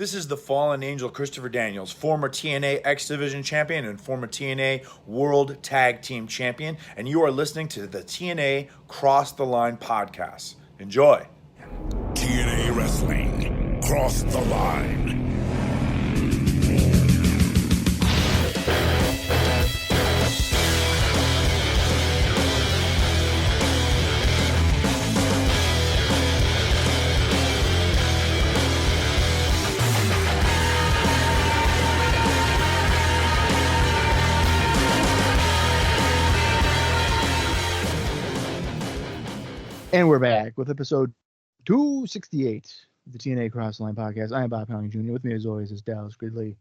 This is the Fallen Angel Christopher Daniels, former TNA X Division champion and former TNA World Tag Team champion, and you are listening to the TNA Cross the Line podcast. Enjoy. TNA Wrestling, Cross the Line. And we're back with episode 268 of the TNA Cross the Line podcast. I am Bob Colling Jr. With me, as always, is Dallas Gridley.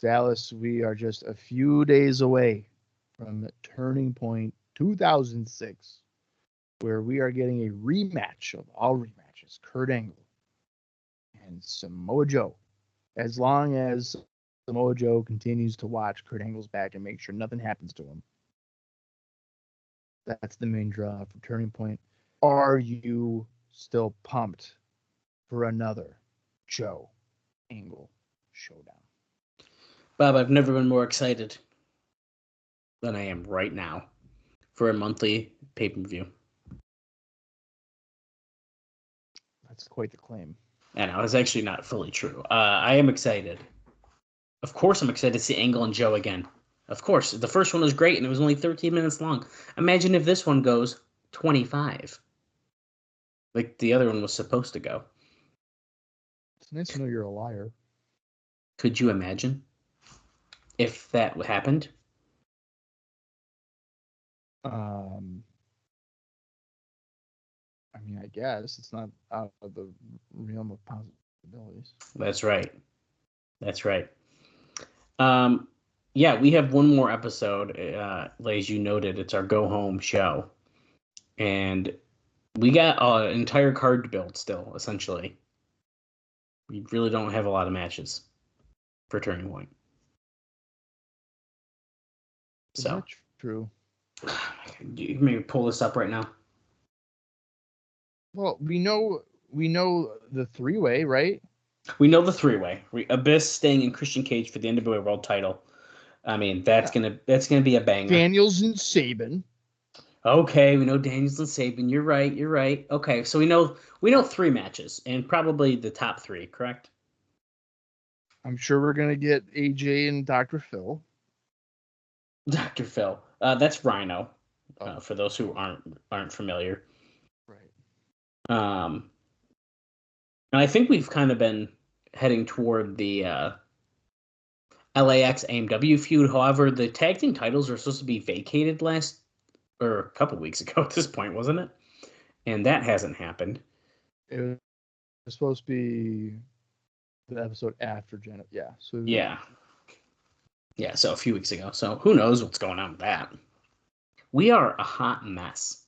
Dallas, we are just a few days away from Turning Point 2006, where we are getting a rematch of all rematches, Kurt Angle and Samoa Joe. As long as Samoa Joe continues to watch Kurt Angle's back and make sure nothing happens to him. That's the main draw for Turning Point. Are you still pumped for another Joe Angle showdown? Bob, I've never been more excited than I am right now for a monthly pay-per-view. That's quite the claim. I know, it's actually not fully true. I am excited. Of course I'm excited to see Angle and Joe again. Of course. The first one was great, and it was only 13 minutes long. Imagine if this one goes 25. Like the other one was supposed to go. It's nice to know you're a liar. Could you imagine if that happened? I mean, I guess it's not out of the realm of possibilities. That's right. That's right. Yeah, we have one more episode. As you noted, it's our go-home show. And we got an entire card to build still, essentially. We really don't have a lot of matches for Turning Point. Is that true? You maybe pull this up right now. Well, we know the three-way, right? We know the three-way. Abyss, Sting, and Christian Cage for the NWA World Title. I mean, that's gonna be a banger. Daniels and Sabin. Okay, we know Daniels and Sabin. You're right. Okay, so we know 3 matches and probably the top 3, correct? I'm sure we're gonna get AJ and Dr. Phil. Dr. Phil. That's Rhino. For those who aren't familiar. Right. And I think we've kind of been heading toward the LAX AMW feud. However, the tag team titles are supposed to be vacated a couple weeks ago at this point, wasn't it? And that hasn't happened. It was supposed to be the episode after Janet. Yeah. So yeah. So a few weeks ago. So who knows what's going on with that? We are a hot mess.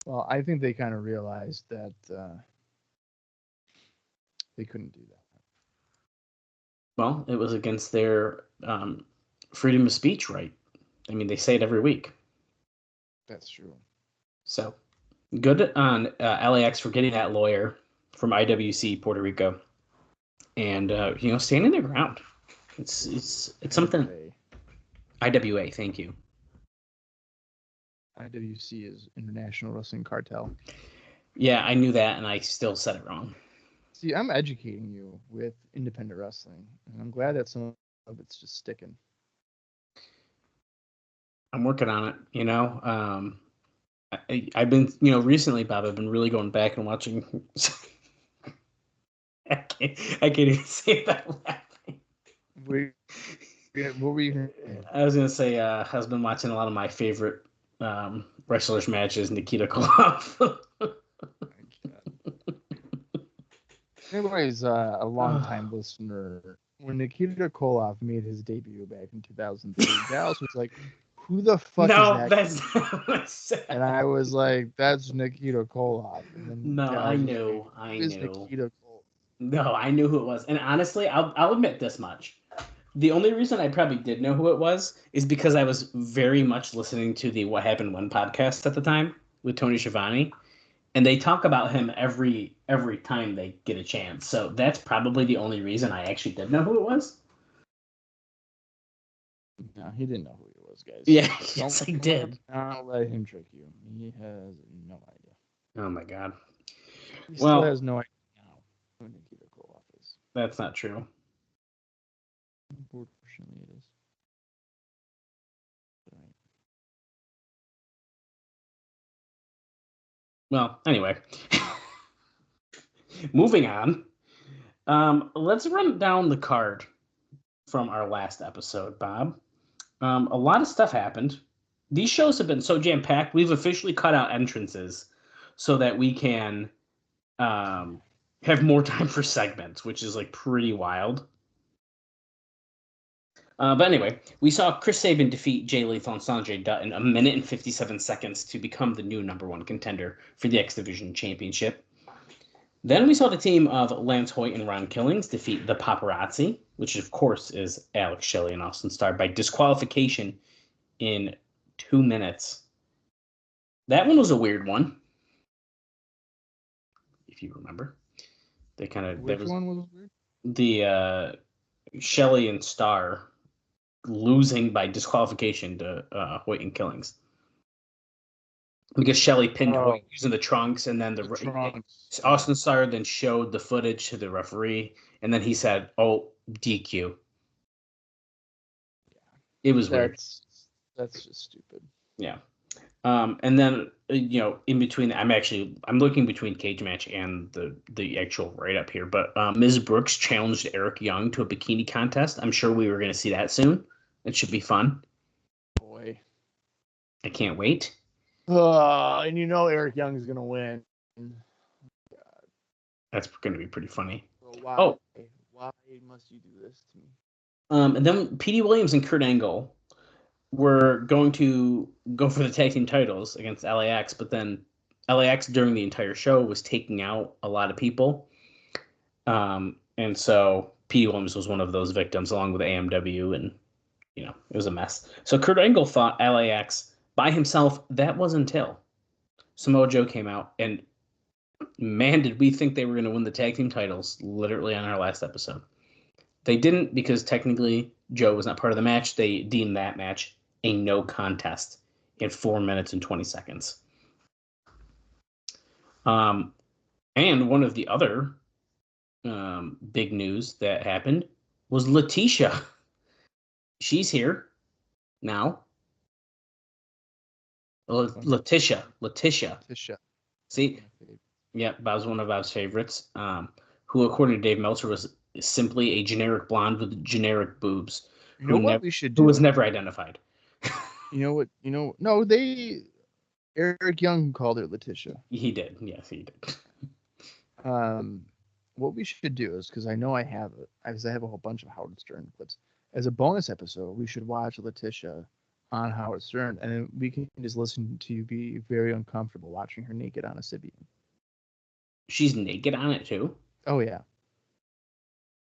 Well, I think they kind of realized that they couldn't do that. Well, it was against their freedom of speech right. I mean, they say it every week. That's true. So, good on LAX for getting that lawyer from IWC Puerto Rico, and standing their ground. It's something. IWA, thank you. IWC is International Wrestling Cartel. Yeah, I knew that, and I still said it wrong. See, I'm educating you with independent wrestling, and I'm glad that some of it's just sticking. I'm working on it, I've been, recently, Bob, I've been really going back and watching. I can't even say that laughing. What were you? I was going to say, I've been watching a lot of my favorite wrestlers matches, Nikita Koloff. Anyways, a long-time listener, when Nikita Koloff made his debut back in 2003, Dallas was like, who the fuck is that? That's not what I said. And I was like, that's Nikita Koloff. No, I knew. Nikita Koloff? No, I knew who it was. And honestly, I'll admit this much. The only reason I probably did know who it was is because I was very much listening to the What Happened When podcast at the time with Tony Schiavone. And they talk about him every time they get a chance. So that's probably the only reason I actually did know who it was. No, he didn't know who he was, guys. Yeah, yes, I did. Don't let him trick you. He has no idea. Oh my god. He Well, still has no idea now who Nikita Koloff is. that's not true. Unfortunately, it is. Right. Well, anyway. Moving on. Let's run down the card from our last episode, Bob. A lot of stuff happened. These shows have been so jam-packed, we've officially cut out entrances so that we can have more time for segments, which is like pretty wild. But anyway, we saw Chris Sabin defeat Jay Lethal and Sanjay Dutt in 1 minute and 57 seconds to become the new #1 contender for the X Division Championship. Then we saw the team of Lance Hoyt and Ron Killings defeat the Paparazzi, which of course is Alex Shelley and Austin Starr, by disqualification in 2 minutes. That one was a weird one, if you remember. They kind of Which one was weird? The Shelley and Starr losing by disqualification to Hoyt and Killings. Because Shelley pinned Hoyt using the trunks, and then Austin Starr then showed the footage to the referee, and then he said, "Oh, DQ." It was weird. That's just stupid. Yeah. And then in between, I'm looking between cage match and the actual write up here. But Ms. Brooks challenged Eric Young to a bikini contest. I'm sure we were going to see that soon. It should be fun. Boy, I can't wait. And Eric Young is going to win. God. That's going to be pretty funny. Why must you do this to me? And then Petey Williams and Kurt Angle were going to go for the tag team titles against LAX, but then LAX during the entire show was taking out a lot of people. And so Petey Williams was one of those victims along with AMW, and it was a mess. So Kurt Angle fought LAX by himself. That was until Samoa Joe came out, and man, did we think they were going to win the tag team titles literally on our last episode. They didn't, because technically Joe was not part of the match. They deemed that match a no contest in 4 minutes and 20 seconds. And one of the other big news that happened was Letitia. She's here now. Letitia. See? Yeah, Bob's one of Bob's favorites. Who, according to Dave Meltzer, was simply a generic blonde with generic boobs. We should do? Who was never identified. Eric Young called her Letitia. He did. Yes, he did. What we should do is, because I know I have it, because I have a whole bunch of Howard Stern clips. As a bonus episode, we should watch Letitia on Howard Stern, and then we can just listen to you be very uncomfortable watching her naked on a Sibian. She's naked on it too? Oh, yeah.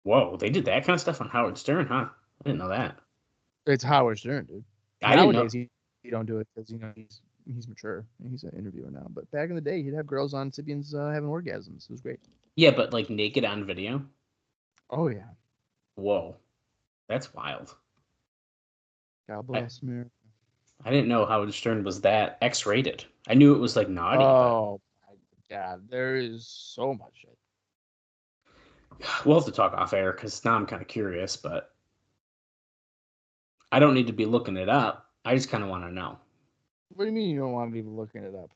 Whoa, they did that kind of stuff on Howard Stern, huh? I didn't know that. It's Howard Stern, dude. Nowadays, he don't do it because he's mature and he's an interviewer now. But back in the day, he'd have girls on Sibians having orgasms. It was great. Yeah, but like naked on video? Oh, yeah. Whoa. That's wild. God bless America. I didn't know Howard Stern was that X-rated. I knew it was like naughty. Oh, my God. There is so much shit. We'll have to talk off air because now I'm kind of curious, but I don't need to be looking it up. I just kind of want to know. What do you mean you don't want to be looking it up?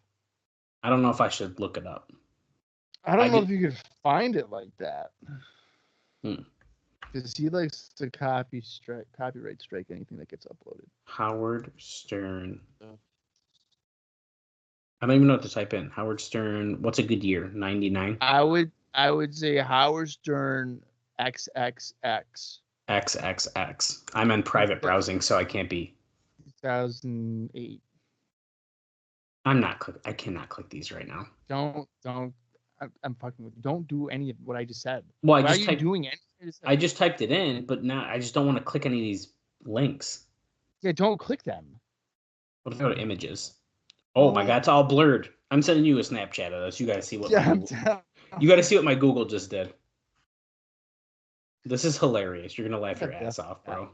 I don't know if I should look it up. I don't know if you could find it like that. Because he likes to copyright strike anything that gets uploaded. Howard Stern. I don't even know what to type in. Howard Stern. What's a good year? 99? I would say Howard Stern XXX. XXX. I'm in private browsing, so I can't be. 2008. I cannot click these right now. Don't. I'm fucking with you. Don't do any of what I just said. Well, Why are you doing anything? I just typed it in, but now I just don't want to click any of these links. Yeah, don't click them. What if I go to images? Oh my god, it's all blurred. I'm sending you a Snapchat of this. You gotta see what Yeah, my Google, you gotta see what my Google just did. This is hilarious. You're gonna laugh your ass off, bro.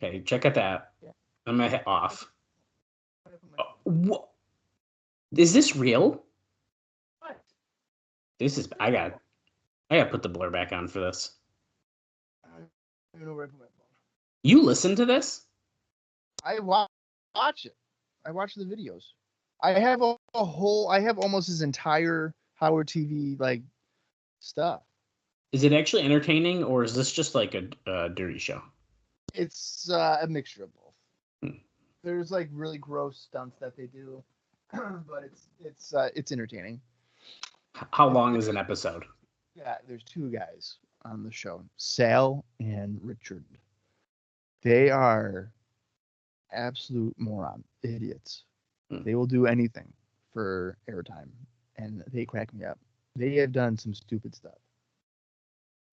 Okay, check out that. I'm gonna hit off. What? Is this real? What? This is. I gotta put the blur back on for this. I don't even know where I put my phone. You listen to this? I watch it. I watch the videos. I have a whole. I have almost his entire Howard TV like stuff. Is it actually entertaining, or is this just like a dirty show? It's a mixture of both. Hmm. There's like really gross stunts that they do, but it's entertaining. How long is an episode? Yeah, there's two guys on the show, Sal and Richard. They are absolute moron idiots. Hmm. They will do anything for airtime, and they crack me up. They have done some stupid stuff.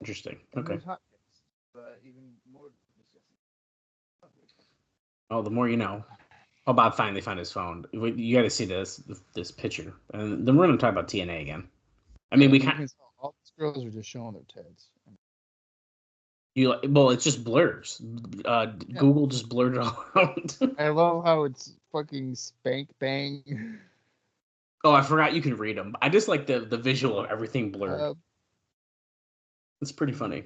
Interesting. And Okay. there's hot takes, but even more disgusting. Oh, the more you know. Oh, Bob finally found his phone. You got to see this picture, and then we're gonna talk about TNA again. I mean, we can't. All these girls are just showing their tits. Well, it's just blurs. Google just blurred it all out. I love how it's fucking spank bang. Oh, I forgot you can read them. I just like the visual of everything blurred. It's pretty funny.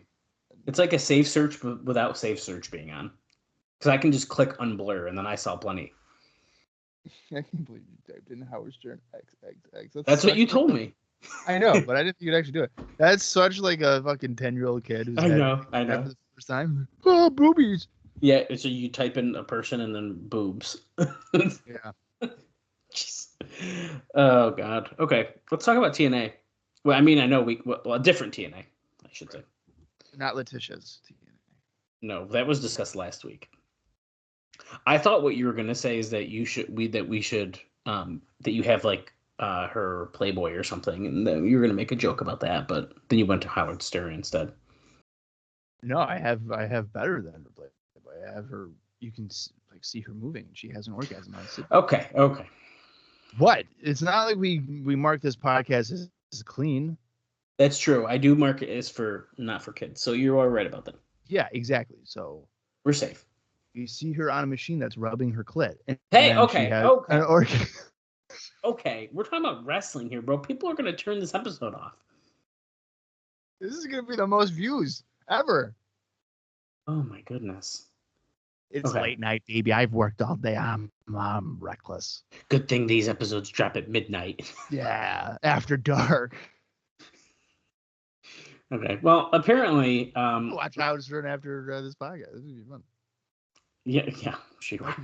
It's like a safe search, but without safe search being on. Because I can just click unblur, and then I saw plenty. I can't believe you typed in Howard Stern XXX. That's what you told me. I know, but I didn't think you'd actually do it. That's such like a fucking 10-year-old kid who's I had know. that for the first time. Oh, boobies. Yeah, so you type in a person and then boobs. Yeah. Jeez. Oh God. Okay, let's talk about TNA. Well, I mean, I know a different TNA, I should say. Not Letitia's TNA. No, that was discussed last week. I thought what you were gonna say is that that you have like her Playboy or something, and then you were gonna make a joke about that, but then you went to Howard Stern instead. No, I have better than her Playboy. I have her. You can like see her moving. She has an orgasm on it. Okay. What? It's not like we mark this podcast as clean. That's true. I do mark it as not for kids, so you're all right about that. Yeah, exactly. So we're safe. You see her on a machine that's rubbing her clit. Hey, okay. Okay, we're talking about wrestling here, bro. People are gonna turn this episode off. This is gonna be the most views ever. Oh my goodness. It's late night, baby. I've worked all day. I'm reckless. Good thing these episodes drop at midnight. Yeah, after dark. Okay. Well, apparently, watch Howard Stern after this podcast. This would be fun. Yeah, sure.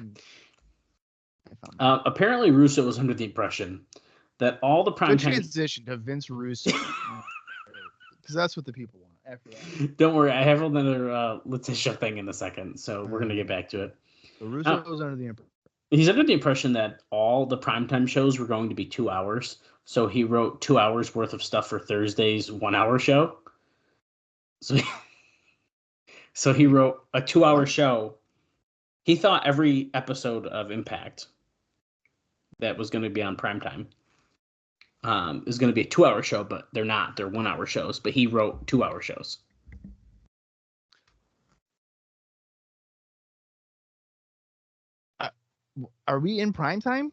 Apparently, Russo was under the impression that all the primetime transition to Vince Russo, because that's what the people want. After that, don't worry, I have another Letitia thing in a second, so we're gonna get back to it. So Russo was under the impression. He's under the impression that all the primetime shows were going to be 2 hours, so he wrote 2 hours worth of stuff for Thursday's 1 hour show. So he wrote a 2 hour show. He thought every episode of Impact that was going to be on primetime is going to be a 2 hour show, but they're not. They're 1 hour shows, but he wrote 2 hour shows. Are we in primetime?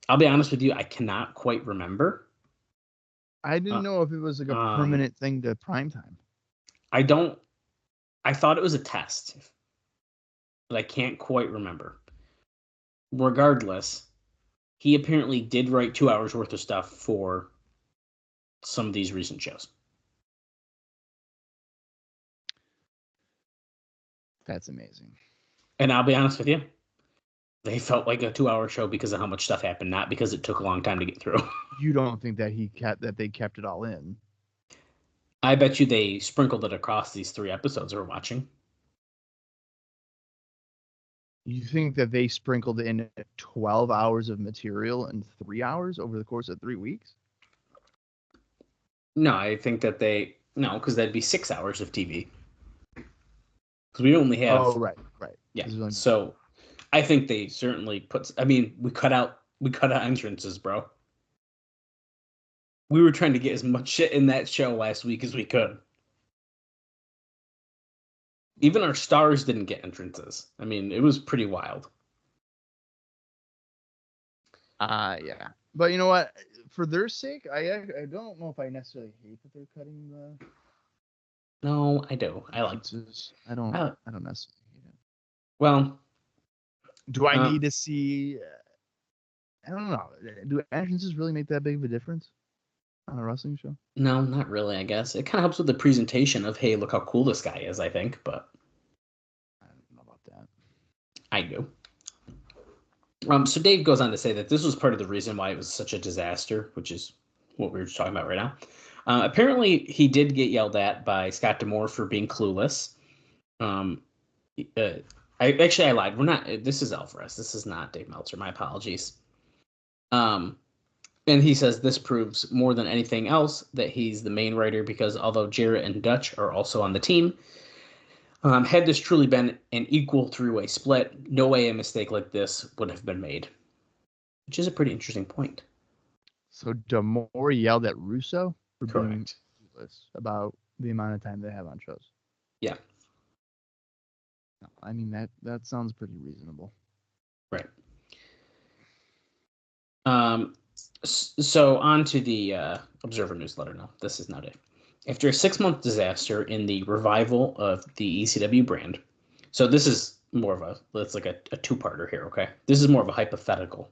I'll be honest with you. I cannot quite remember. I didn't know if it was like a permanent thing to primetime. I thought it was a test, but I can't quite remember. Regardless, he apparently did write 2 hours worth of stuff for some of these recent shows. That's amazing. And I'll be honest with you, they felt like a 2 hour show because of how much stuff happened, not because it took a long time to get through. You don't think that they kept it all in? I bet you they sprinkled it across these 3 episodes we're watching. You think that they sprinkled in 12 hours of material in 3 hours over the course of 3 weeks? No, I think that because that'd be 6 hours of TV. Because we only have. Oh, right. Yeah. So I think they certainly put. I mean, we cut out entrances, bro. We were trying to get as much shit in that show last week as we could. Even our stars didn't get entrances. I mean, it was pretty wild. Yeah. But you know what? For their sake, I don't know if I necessarily hate that they're cutting the. No, I do. I like. I don't necessarily hate it. Well, do I need to see? I don't know. Do entrances really make that big of a difference on a wrestling show? No, not really. I guess it kind of helps with the presentation of, hey, look how cool this guy is. I think, but I don't know about that. I do. So Dave goes on to say that this was part of the reason why it was such a disaster, which is what we were talking about right now. Apparently, he did get yelled at by Scott D'Amore for being clueless. I lied. We're not. This is Alvarez. This is not Dave Meltzer. My apologies. And he says this proves more than anything else that he's the main writer because although Jarrett and Dutch are also on the team, had this truly been an equal three-way split, no way a mistake like this would have been made. Which is a pretty interesting point. So D'Amore yelled at Russo for Correct. being clueless about the amount of time they have on shows. Yeah. I mean that sounds pretty reasonable. Right. So on to the Observer newsletter now. This is now Dave. After a 6-month disaster in the revival of the ECW brand, so this is more of it's like a two-parter here, okay? This is more of a hypothetical.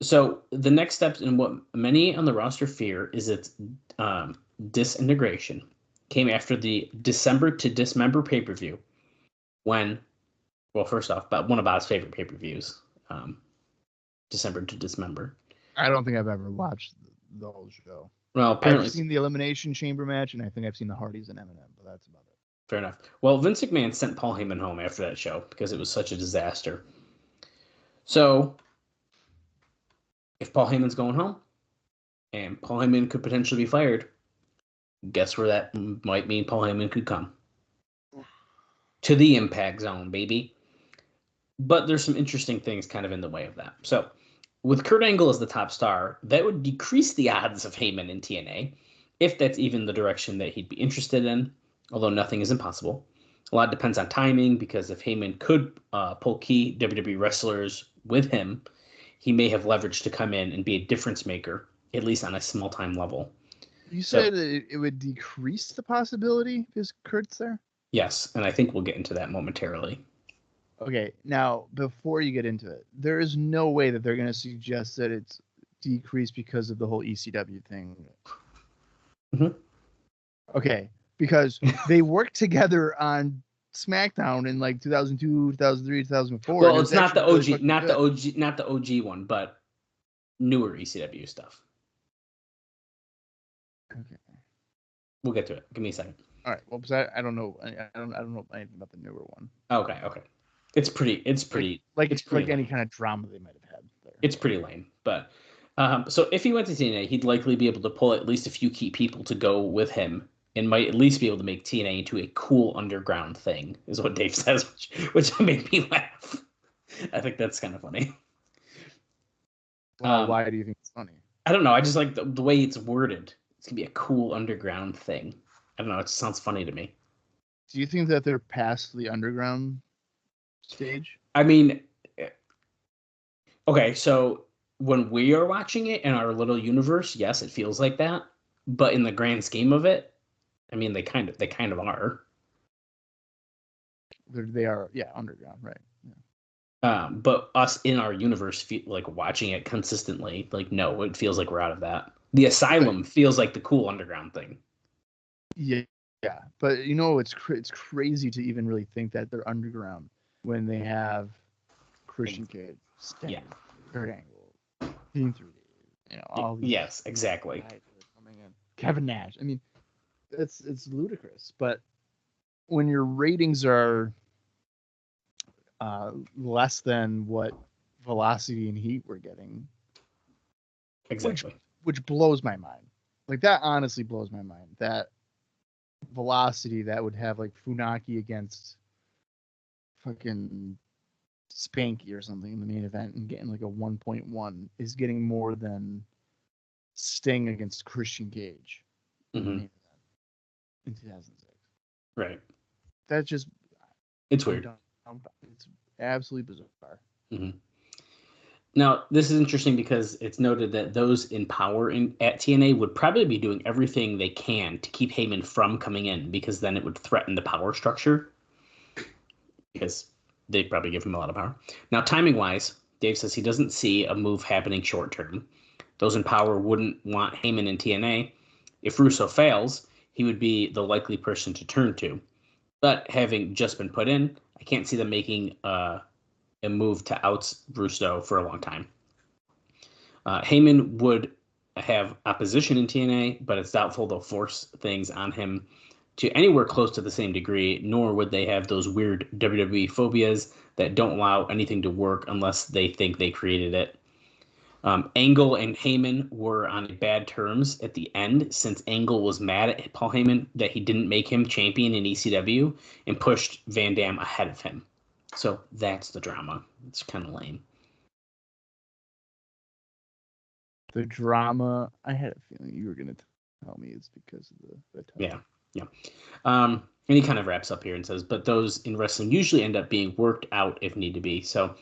So the next steps in what many on the roster fear is its disintegration came after the December to Dismember pay-per-view when, well, first off, one of Bob's favorite pay-per-views, December to Dismember. I don't think I've ever watched the whole show. Well, apparently I've seen the Elimination Chamber match, and I think I've seen the Hardys and Eminem, but that's about it. Fair enough. Well, Vince McMahon sent Paul Heyman home after that show because it was such a disaster. So, if Paul Heyman's going home, and Paul Heyman could potentially be fired, guess where that might mean Paul Heyman could come? To the Impact Zone, baby. But there's some interesting things kind of in the way of that. So, with Kurt Angle as the top star, that would decrease the odds of Heyman in TNA, if that's even the direction that he'd be interested in, although nothing is impossible. A lot depends on timing, because if Heyman could pull key WWE wrestlers with him, he may have leverage to come in and be a difference maker, at least on a small-time level. You said it would decrease the possibility because Kurt's there? Yes, and I think we'll get into that momentarily. Okay, now, before you get into it, there is no way that they're going to suggest that it's decreased because of the whole ECW thing. Mm-hmm. Okay, because they worked together on SmackDown in like 2002, 2003, 2004. Well, it's not the OG, really not the OG one, but newer ECW stuff. Okay. We'll get to it. Give me a second. All right. Well, I don't know. I don't know anything about the newer one. Okay. It's pretty like lame. any kind of drama they might have had there. It's pretty lame, but so if he went to TNA, he'd likely be able to pull at least a few key people to go with him, and might at least be able to make TNA into a cool underground thing, is what Dave says, which made me laugh. I think that's kind of funny. Well, why do you think it's funny? I don't know. I just like the way it's worded. It's gonna be a cool underground thing. I don't know. It just sounds funny to me. Do you think that they're past the underground stage? I mean, okay, so when we are watching it in our little universe, yes, it feels like that. But in the grand scheme of it, I mean, they kind of are. They are, yeah, underground, right? Yeah. But us in our universe, like watching it consistently, like no, it feels like we're out of that. The Asylum feels like the cool underground thing. Yeah, but it's crazy to even really think that they're underground when they have Christian Cage, Kurt Angle, Team 3D, all these. Yes, exactly. Coming in. Kevin Nash. I mean, it's ludicrous. But when your ratings are less than what Velocity and Heat were getting, exactly, which blows my mind. Like that honestly blows my mind. That Velocity that would have like Funaki against fucking Spanky or something in the main event and getting like a 1.1 is getting more than Sting against Christian Cage in the main event in 2006. Right. That's just It's weird. It's absolutely bizarre. Mm-hmm. Now, this is interesting because it's noted that those in power at TNA would probably be doing everything they can to keep Heyman from coming in, because then it would threaten the power structure, because they'd probably give him a lot of power. Now, timing-wise, Dave says he doesn't see a move happening short-term. Those in power wouldn't want Heyman in TNA. If Russo fails, he would be the likely person to turn to. But having just been put in, I can't see them making a move to out Russo for a long time. Heyman would have opposition in TNA, but it's doubtful they'll force things on him to anywhere close to the same degree, nor would they have those weird WWE phobias that don't allow anything to work unless they think they created it. Angle and Heyman were on bad terms at the end, since Angle was mad at Paul Heyman that he didn't make him champion in ECW and pushed Van Dam ahead of him. So that's the drama. It's kind of lame. The drama, I had a feeling you were going to tell me it's because of the title. Yeah. And he kind of wraps up here and says, but those in wrestling usually end up being worked out if need to be. So,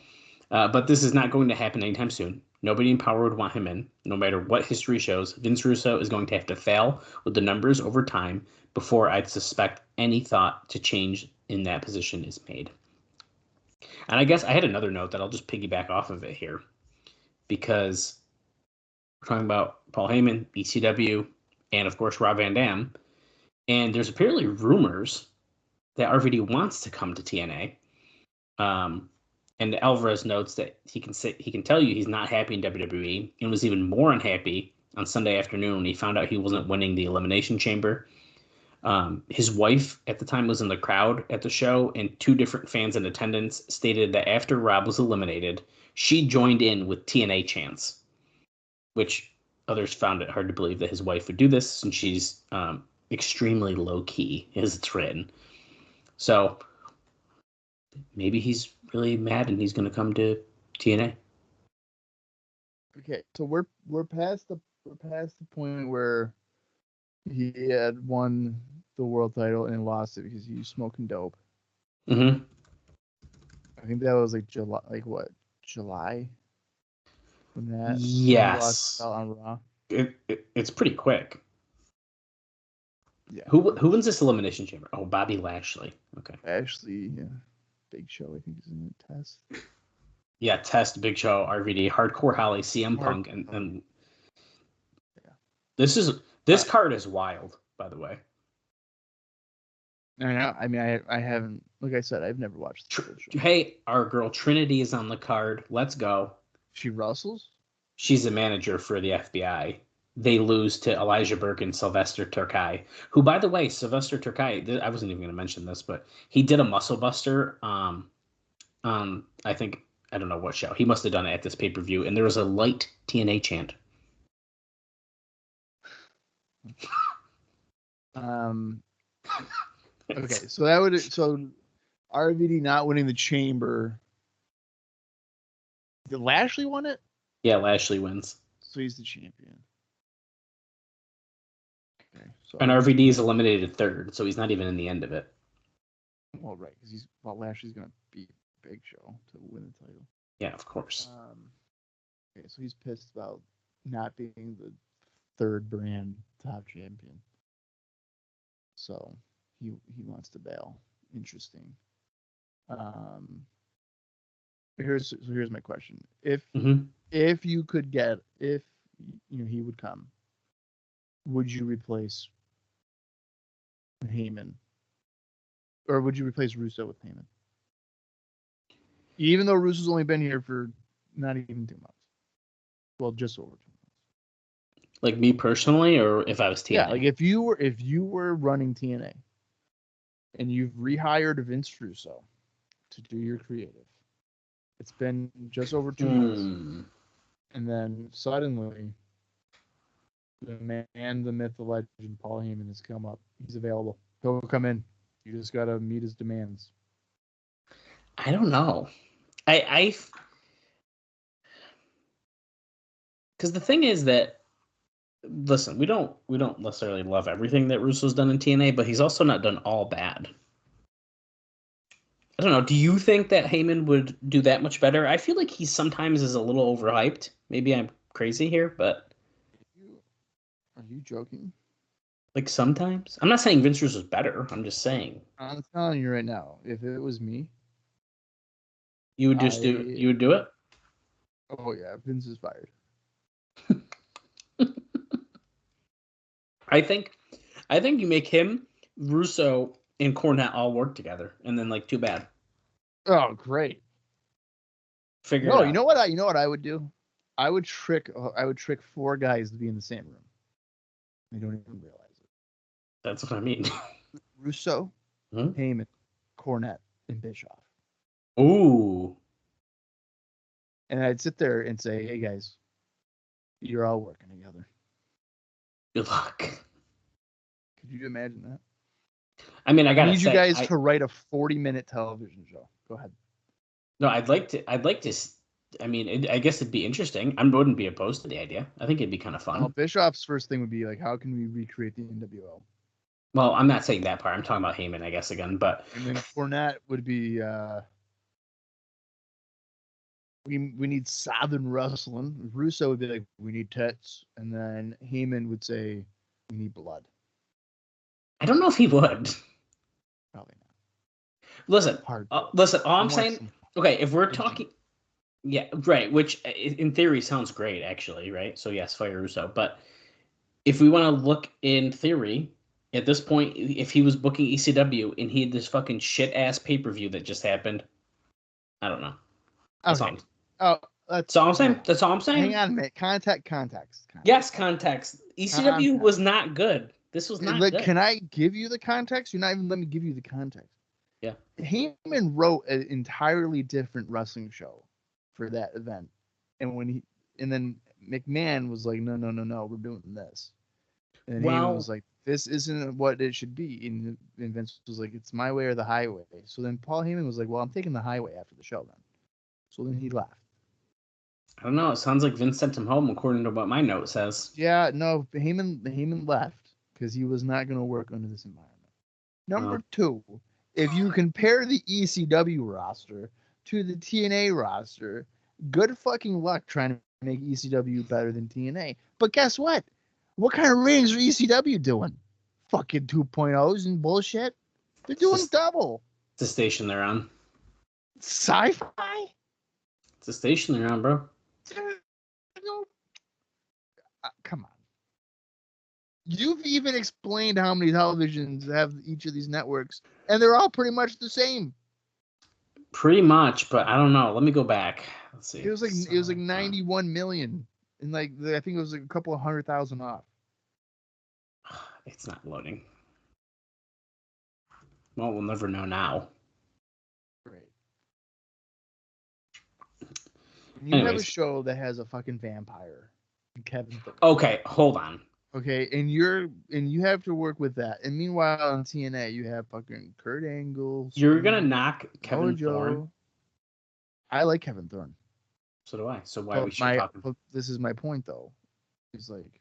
but this is not going to happen anytime soon. Nobody in power would want him in. No matter what history shows, Vince Russo is going to have to fail with the numbers over time before I'd suspect any thought to change in that position is made. And I guess I had another note that I'll just piggyback off of it here, because we're talking about Paul Heyman, ECW, and of course Rob Van Dam. And there's apparently rumors that RVD wants to come to TNA. And Alvarez notes that he can tell you he's not happy in WWE, and was even more unhappy on Sunday afternoon when he found out he wasn't winning the Elimination Chamber. His wife at the time was in the crowd at the show, and two different fans in attendance stated that after Rob was eliminated, she joined in with TNA chants, which others found it hard to believe that his wife would do this, since she's extremely low-key, as it's written. So maybe he's really mad and he's going to come to TNA. Okay, so we're past the point where he had won the world title and lost it because he was smoking dope. Mm-hmm. I think that was like July? When that Yes. he lost out on Raw. It's pretty quick. Yeah. Who wins this Elimination Chamber? Oh, Bobby Lashley. Okay. Ashley, yeah. Big Show, I think, is in the test. Yeah, Test, Big Show, RVD, Hardcore Holly, CM Punk, and yeah. This card is wild, by the way. I mean, I haven't, like I said, I've never watched the show. Hey, our girl Trinity is on the card. Let's go. She wrestles? She's a manager for the FBI. They lose to Elijah Burke and Sylvester Terkay, who, by the way, Sylvester Terkay, I wasn't even going to mention this, but he did a Muscle Buster. I think, I don't know what show. He must have done it at this pay-per-view, and there was a light TNA chant. Okay, so RVD not winning the chamber. Did Lashley won it? Yeah, Lashley wins. So he's the champion. Okay, so And RVD is eliminated third, so he's not even in the end of it. Well, right, because Lashley's gonna beat Big Show to win the title. Yeah, of course. Okay, so he's pissed about not being the third brand top champion. So he wants to bail. Interesting. Here's my question. If you could get, if he would come, would you replace Heyman? Or would you replace Russo with Heyman? Even though Russo's only been here for not even 2 months. Well, just over 2 months. Like me personally, or if I was TNA? Yeah, like if you were running TNA and you've rehired Vince Russo to do your creative. It's been just over 2 months. And then suddenly the man, the myth, the legend, Paul Heyman has come up. He's available. He'll come in. You just gotta meet his demands. I don't know. Because the thing is that, listen, we don't necessarily love everything that Russo's done in TNA, but he's also not done all bad. I don't know. Do you think that Heyman would do that much better? I feel like he sometimes is a little overhyped. Maybe I'm crazy here, but Are you joking? like sometimes. I'm not saying Vince Russo's better. I'm just saying. I'm telling you right now, if it was me, You would just do it? Oh yeah, Vince is fired. I think you make him, Russo, and Cornette all work together, and then like too bad. Oh great. Figure it out. You know what I would do? I would trick 4 guys to be in the same room. They don't even realize it. That's what I mean. Russo, Heyman, Cornette, and Bischoff. Ooh. And I'd sit there and say, "Hey guys, you're all working together." Good luck. Could you imagine that? I mean, I gotta need you guys to write a 40-minute television show. Go ahead. No, I'd like to. I mean, I guess it'd be interesting. I wouldn't be opposed to the idea. I think it'd be kind of fun. Well, Bischoff's first thing would be like, how can we recreate the NWO? Well, I'm not saying that part. I'm talking about Heyman, I guess, again. But and then Cornette would be, we need Southern wrestling. Russo would be like, we need tits, and then Heyman would say, we need blood. I don't know if he would. Probably not. Listen, all I'm saying. Okay, if we're talking. Yeah, right. Which in theory sounds great, actually, right? So yes, fire Russo. But if we want to look in theory, at this point, if he was booking ECW and he had this fucking shit ass pay-per-view that just happened, I don't know. That's all I'm saying. That's all I'm saying. Hang on a minute. Context. Yes, context. ECW was not good. This was not good. Can I give you the context? You're not even letting me give you the context. Yeah. Heyman wrote an entirely different wrestling show for that event, and then McMahon was like, no, we're doing this, and Heyman was like, this isn't what it should be, and Vince was like, it's my way or the highway. So then Paul Heyman was like, well, I'm taking the highway after the show then. So then he left. I don't know. It sounds like Vince sent him home, according to what my note says. Yeah, no, Heyman left because he was not going to work under this environment. Number 2, if you compare the ECW roster to the TNA roster, good fucking luck trying to make ECW better than TNA. But guess what? What kind of ratings are ECW doing? Fucking 2.0s and bullshit. They're doing double. It's a station they're on. Sci-fi? It's a station they're on, bro. Come on. You've even explained how many televisions have each of these networks, and they're all pretty much the same. Pretty much, but I don't know. Let me go back. Let's see. It was like 91 million, and like I think it was like a couple of 100,000 off. It's not loading. Well, we'll never know now. Great. You have a show that has a fucking vampire, Kevin. Okay, hold on. Okay, and you have to work with that. And meanwhile, on TNA, you have fucking Kurt Angle. You're gonna knock Kevin Thorne. I like Kevin Thorne. So do I. So why we should talk? This is my point, though. He's like,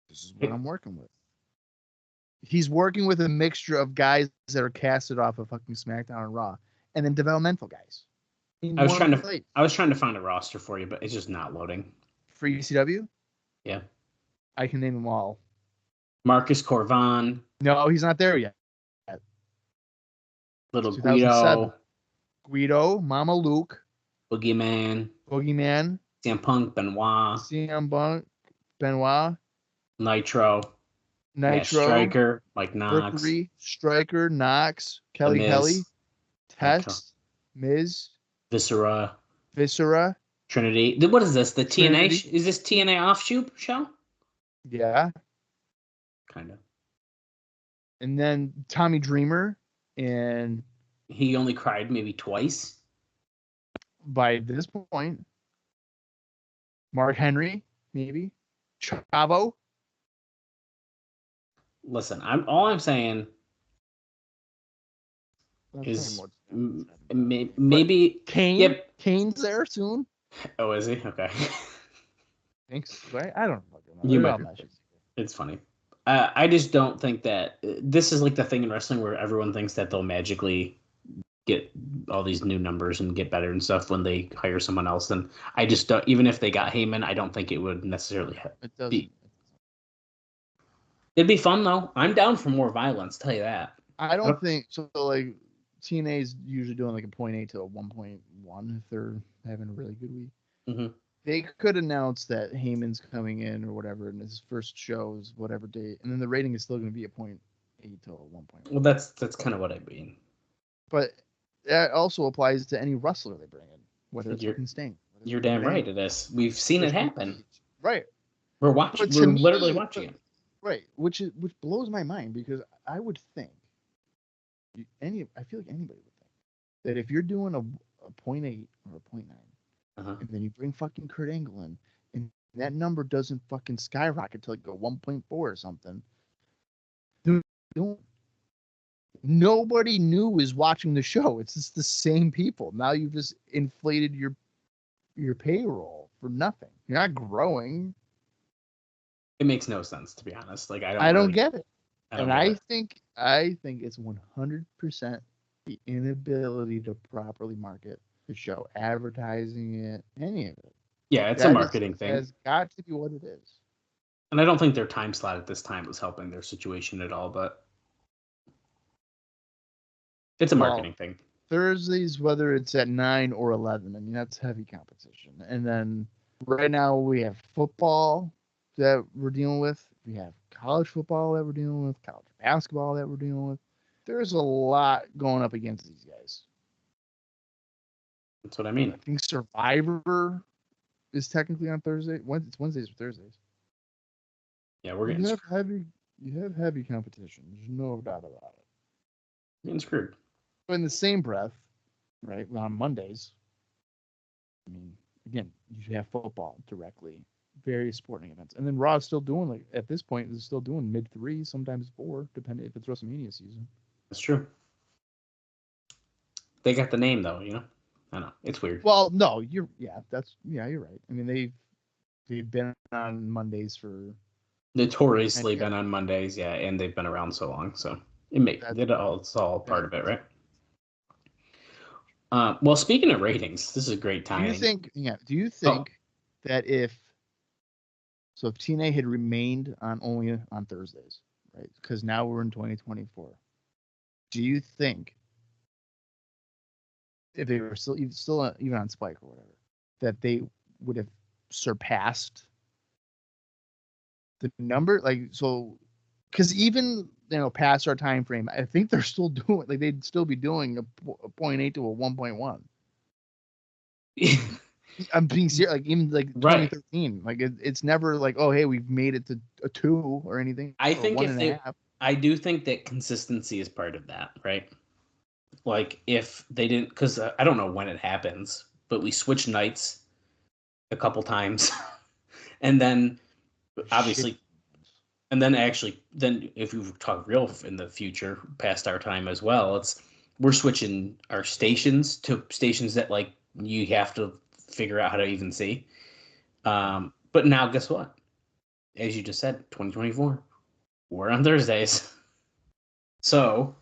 this is what I'm working with. He's working with a mixture of guys that are casted off of fucking SmackDown and Raw, and then developmental guys. I was trying to find a roster for you, but it's just not loading. For ECW? Yeah. I can name them all. Marcus Corvan. No, he's not there yet. Little Guido. Guido, Mama Luke. Boogeyman. CM Punk, Benoit. Nitro. Striker, Mike Knox. Striker, Knox. Kelly. Test. Miz. Viscera. Trinity. What is this? The TNA? Is this TNA offshoot show? Yeah. Kind of. And then Tommy Dreamer, and he only cried maybe twice. By this point, Mark Henry, maybe. Chavo. Listen, all I'm saying Is maybe Kane? Yep. Kane's there soon? Oh, is he? Okay. Thanks. Right? I don't fucking know. You They're might all be. meshes. It's funny. I just don't think that this is like the thing in wrestling where everyone thinks that they'll magically get all these new numbers and get better and stuff when they hire someone else. And I just don't. Even if they got Heyman, I don't think it would necessarily It doesn't. be. It'd be fun though. I'm down for more violence. Tell you that. I don't think so. Like TNA is usually doing like a 0.8 to a 1.1 if they're having a really good week. Mm-hmm. They could announce that Heyman's coming in or whatever, and his first show is whatever date, and then the rating is still going to be a 0.8 to a 1.1. Well, that's kind of what I mean. But that also applies to any wrestler they bring in, whether it's You're- fucking Sting. You're damn right. It is. We've seen it happen. Right. We're watching. But to We're me, literally watching it. Right, which blows my mind because I would think I feel like anybody would think that if you're doing a 0.8 or a 0.9, and then you bring fucking Kurt Angle in, and that number doesn't fucking skyrocket to like a 1.4 or something, nobody new is watching the show. It's just the same people. Now you've just inflated your payroll for nothing. You're not growing. It makes no sense, to be honest. Like I don't get it. I think it's 100% the inability to properly market the show, advertising it, any of it. Yeah, it's a marketing thing. Has got to be what it is. And I don't think their time slot at this time was helping their situation at all, but it's a marketing thing. Thursdays, whether it's at 9 or 11, I mean, that's heavy competition. And then right now we have football that we're dealing with. We have college football that we're dealing with, college basketball that we're dealing with. There's a lot going up against these guys. That's what I mean. I think Survivor is technically on Thursday. It's Wednesdays or Thursdays. Yeah, we're getting screwed. You have heavy competition. There's no doubt about it. Getting screwed. But in the same breath, right, on Mondays, I mean, again, you have football directly, various sporting events. And then Raw is still doing, like, at this point, is still doing mid-3, sometimes 4, depending if it's WrestleMania season. That's true. They got the name, though, you know? I know. It's weird. Well, no, you're right. I mean, they've been on Mondays for... Notoriously been on Mondays, yeah, and they've been around so long, so it's all part of it, right? Well, speaking of ratings, this is a great time. Do you think that if TNA had remained only on Thursdays, right? Because now we're in 2024. Do you think if they were still even on Spike or whatever, that they would have surpassed the number? Like, so, because even past our time frame, I think they're still doing, like, they'd still be doing a 0.8 to a 1.1. I'm being serious. Like, even like 2013, like it's never like, oh, hey, we've made it to a 2 or anything. I think I do think that consistency is part of that, right? Like, if they didn't, because I don't know when it happens, but we switch nights a couple times, and then obviously. And then if you talk real in the future, past our time as well, we're switching our stations to stations that, like, you have to figure out how to even see. But now, guess what? As you just said, 2024, we're on Thursdays. So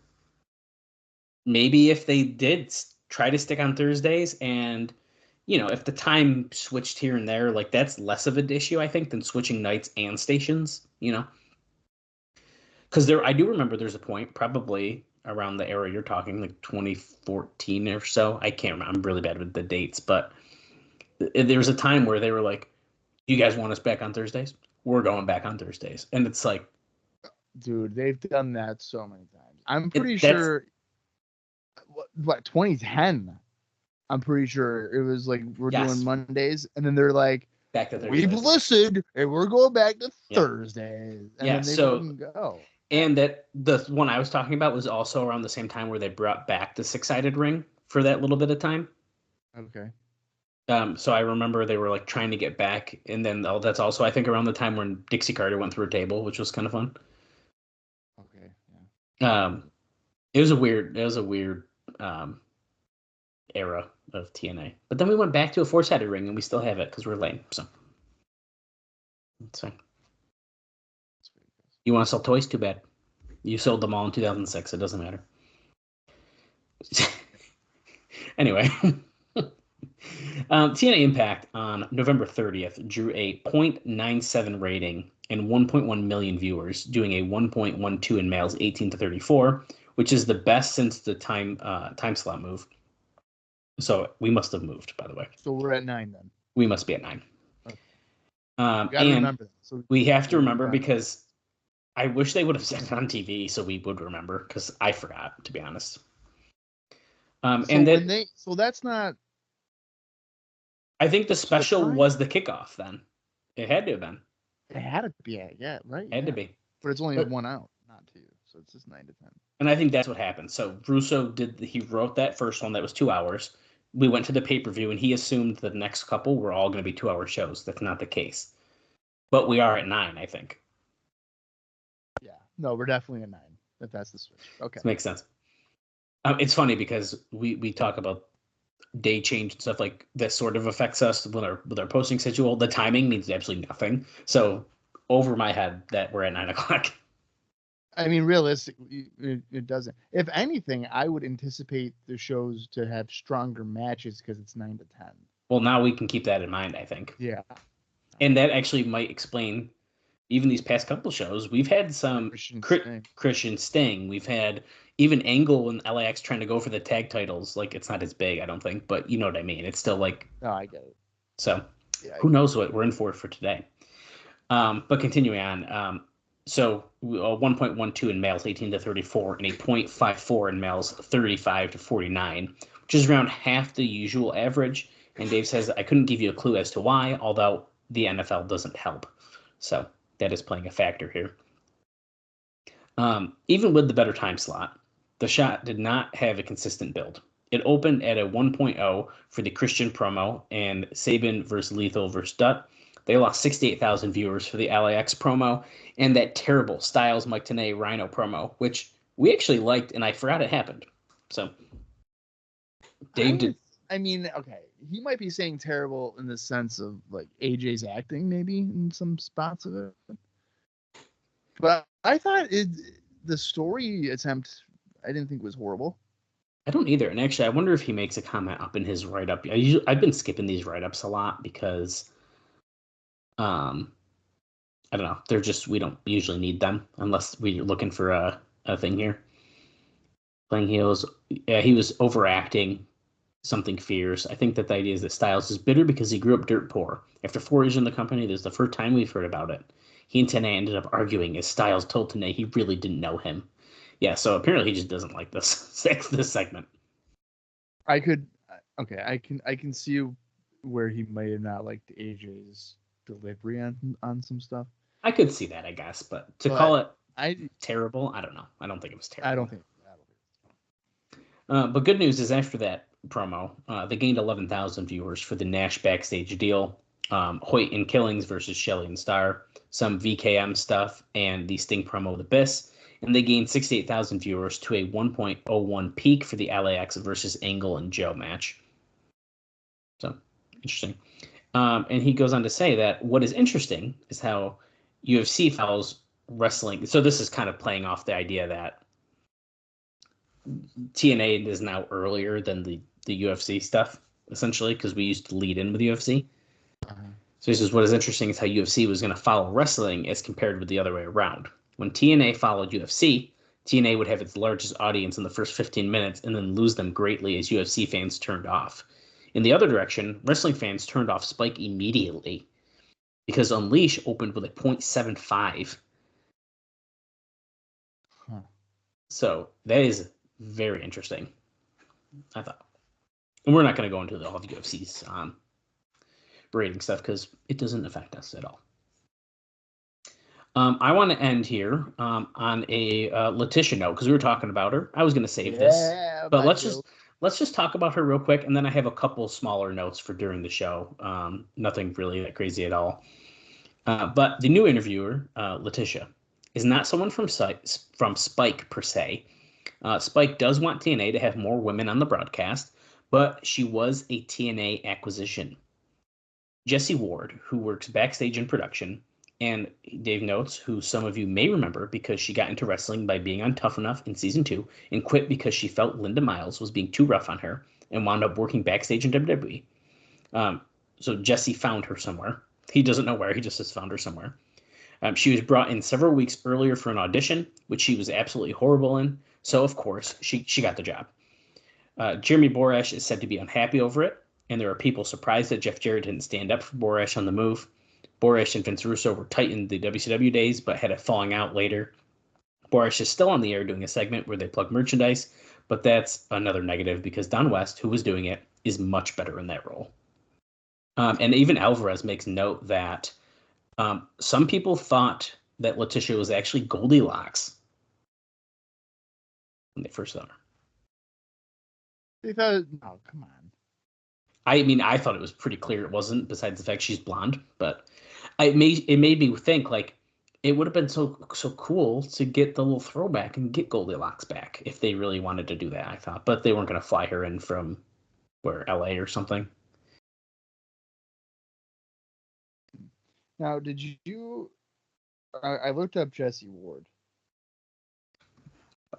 maybe if they did try to stick on Thursdays, and if the time switched here and there, like, that's less of an issue, I think, than switching nights and stations. Because I do remember there's a point, probably around the era you're talking, like 2014 or so. I can't remember. I'm really bad with the dates, but there was a time where they were like, "You guys want us back on Thursdays? We're going back on Thursdays." And it's like, dude, they've done that so many times. I'm pretty sure. What 2010? I'm pretty sure it was like we're doing Mondays, and then they're like, back to Thursdays. We've listened, and we're going back to Thursdays. And then they wouldn't go. And that the one I was talking about was also around the same time where they brought back the 6-sided ring for that little bit of time. Okay. So I remember they were like trying to get back, and then that's also, I think, around the time when Dixie Carter went through a table, which was kind of fun. Okay. Yeah. It was a weird era of TNA. But then we went back to a four-sided ring, and we still have it because we're lame. So it's fine. You want to sell toys? Too bad. You sold them all in 2006. It doesn't matter. Anyway, TNA Impact on November 30th drew a 0.97 rating and 1.1 million viewers, doing a 1.12 in males 18 to 34, which is the best since the time slot move. So we must have moved, by the way. So we're at 9 then. We must be at 9. Okay. And remember that. So we have to remember because I wish they would have said it on TV so we would remember, because I forgot, to be honest. And then so that's not. I think the special was the kickoff. Then it had to have been. It had to be, right. It had to be. But it's only 1 out, not 2, so it's just 9 to 10. And I think that's what happened. So Russo he wrote that first one that was 2 hours. We went to the pay-per-view, and he assumed the next couple were all going to be 2-hour shows. That's not the case. But we are at 9, I think. Yeah. No, we're definitely at 9. If that's the switch. Okay. That makes sense. It's funny because we talk about day change and stuff like that sort of affects us with our posting schedule. The timing means absolutely nothing. So over my head that we're at 9 o'clock. I mean, realistically, it doesn't. If anything, I would anticipate the shows to have stronger matches because it's 9 to 10. Well, now we can keep that in mind, I think. Yeah. And that actually might explain even these past couple shows. We've had some Christian Sting. We've had even Angle and LAX trying to go for the tag titles. Like, it's not as big, I don't think, but you know what I mean. It's still like. No, I get it. So who knows what we're in for today. But continuing on. So 1.12 in males 18 to 34 and a 0.54 in males 35 to 49, which is around half the usual average. And Dave says, I couldn't give you a clue as to why, although the NFL doesn't help. So that is playing a factor here. Even with the better time slot, the shot did not have a consistent build. It opened at a 1.0 for the Christian promo and Sabin versus Lethal versus Dutt. They lost 68,000 viewers for the LAX promo and that terrible Styles Mike Tenay Rhino promo, which we actually liked, and I forgot it happened. So Dave did. I mean, okay, he might be saying terrible in the sense of like AJ's acting, maybe in some spots of it. But I thought the story attempt, I didn't think was horrible. I don't either. And actually, I wonder if he makes a comment up in his write-up. I've been skipping these write-ups a lot because, I don't know. They're just, we don't usually need them unless we're looking for a thing here. Playing heels. Yeah, he was overacting. Something fierce. I think that the idea is that Styles is bitter because he grew up dirt poor. After 4 years in the company, this is the first time we've heard about it. He and Tenay ended up arguing as Styles told Tenay he really didn't know him. Yeah, so apparently he just doesn't like this segment. I can see where he might have not liked AJ's delivery on some stuff. I could see that, I guess, but call it terrible, I don't know. I don't think it was terrible. I don't think. But good news is after that promo, they gained 11,000 viewers for the Nash backstage deal, Hoyt and Killings versus Shelley and Starr, some VKM stuff, and the Sting promo with Abyss. And they gained 68,000 viewers to a 1.01 peak for the LAX versus Angle and Joe match. So, interesting. And he goes on to say that what is interesting is how UFC follows wrestling. So this is kind of playing off the idea that TNA is now earlier than the UFC stuff, essentially, because we used to lead in with UFC. So he says what is interesting is how UFC was going to follow wrestling as compared with the other way around. When TNA followed UFC, TNA would have its largest audience in the first 15 minutes and then lose them greatly as UFC fans turned off. In the other direction, wrestling fans turned off Spike immediately because Unleash opened with a 0.75. So that is very interesting, I thought. And we're not going to go into all of UFC's rating stuff because it doesn't affect us at all. I want to end here on a Letitia note because we were talking about her. I was going to save this, but let's just talk about her real quick, and then I have a couple smaller notes for during the show. Nothing really that crazy at all. But the new interviewer, Letitia, is not someone from Spike per se, Spike does want TNA to have more women on the broadcast, but she was a TNA acquisition. Jesse Ward, who works backstage in production, and Dave Notes, who some of you may remember because she got into wrestling by being on Tough Enough in season 2 and quit because she felt Linda Miles was being too rough on her and wound up working backstage in WWE. So Jesse found her somewhere. He doesn't know where, he just has found her somewhere. She was brought in several weeks earlier for an audition, which she was absolutely horrible in. So, of course, she got the job. Jeremy Borash is said to be unhappy over it, and there are people surprised that Jeff Jarrett didn't stand up for Borash on the move. Borash and Vince Russo were tight in the WCW days, but had a falling out later. Borash is still on the air doing a segment where they plug merchandise, but that's another negative because Don West, who was doing it, is much better in that role. And even Alvarez makes note that some people thought that Letitia was actually Goldilocks when they first saw her. They thought, oh, come on. I mean, I thought it was pretty clear it wasn't, besides the fact she's blonde. But it made me think, like, it would have been so cool to get the little throwback and get Goldilocks back if they really wanted to do that, I thought. But they weren't going to fly her in from, LA or something. Now, did you... I looked up Jesse Ward.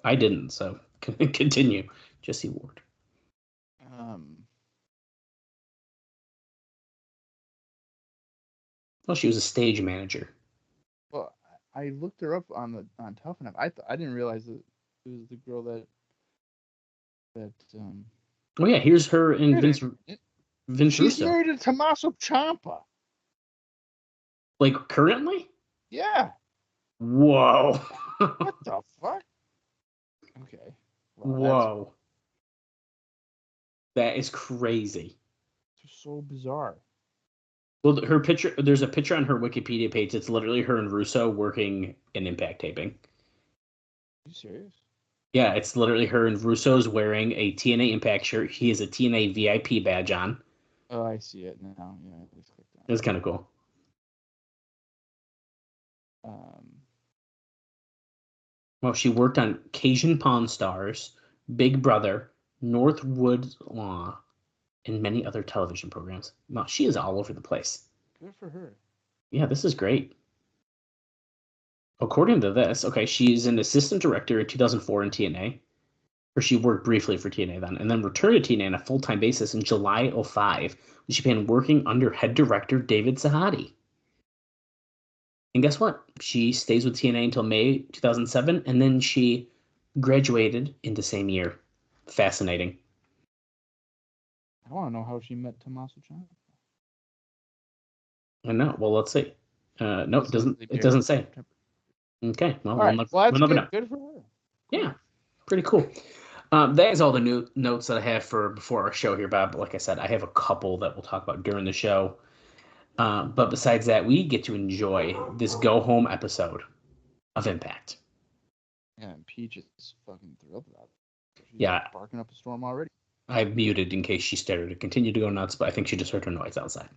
I didn't, so continue. Jesse Ward. Well, she was a stage manager. Well, I looked her up on Tough Enough. I didn't realize that it was the girl that. Oh yeah, here's her in Vince She's Russo. married to Tommaso Ciampa. Like currently? Yeah. Whoa. What the fuck? Okay. Well, whoa. That is crazy. It's so bizarre. Well, her picture, there's a picture on her Wikipedia page. It's literally her and Russo working in Impact taping. Are you serious? Yeah, it's literally her and Russo's wearing a TNA Impact shirt. He has a TNA VIP badge on. Oh, I see it now. Yeah, I just clicked on it. It's kind of cool. Well, she worked on Cajun Pawn Stars, Big Brother, Northwood Law, and many other television programs. Wow, she is all over the place. Good for her. Yeah, this is great. According to this, okay, she's an assistant director in 2004 in TNA, or she worked briefly for TNA then, and then returned to TNA on a full-time basis in July 2005, when she began working under head director David Sahadi. And guess what? She stays with TNA until May 2007, and then she graduated in the same year. Fascinating. I want to know how she met Tommaso Ciampa. I know. Well, let's see. No, it doesn't. It doesn't say. Okay. Well, all right. Well, that's we'll good for her. Yeah, pretty cool. That is all the new notes that I have for before our show here, Bob. But like I said, I have a couple that we'll talk about during the show. But besides that, we get to enjoy this go-home episode of Impact. Yeah, and Peach is fucking thrilled about it. She's barking up a storm already. I muted in case she started to continue to go nuts, but I think she just heard her noise outside.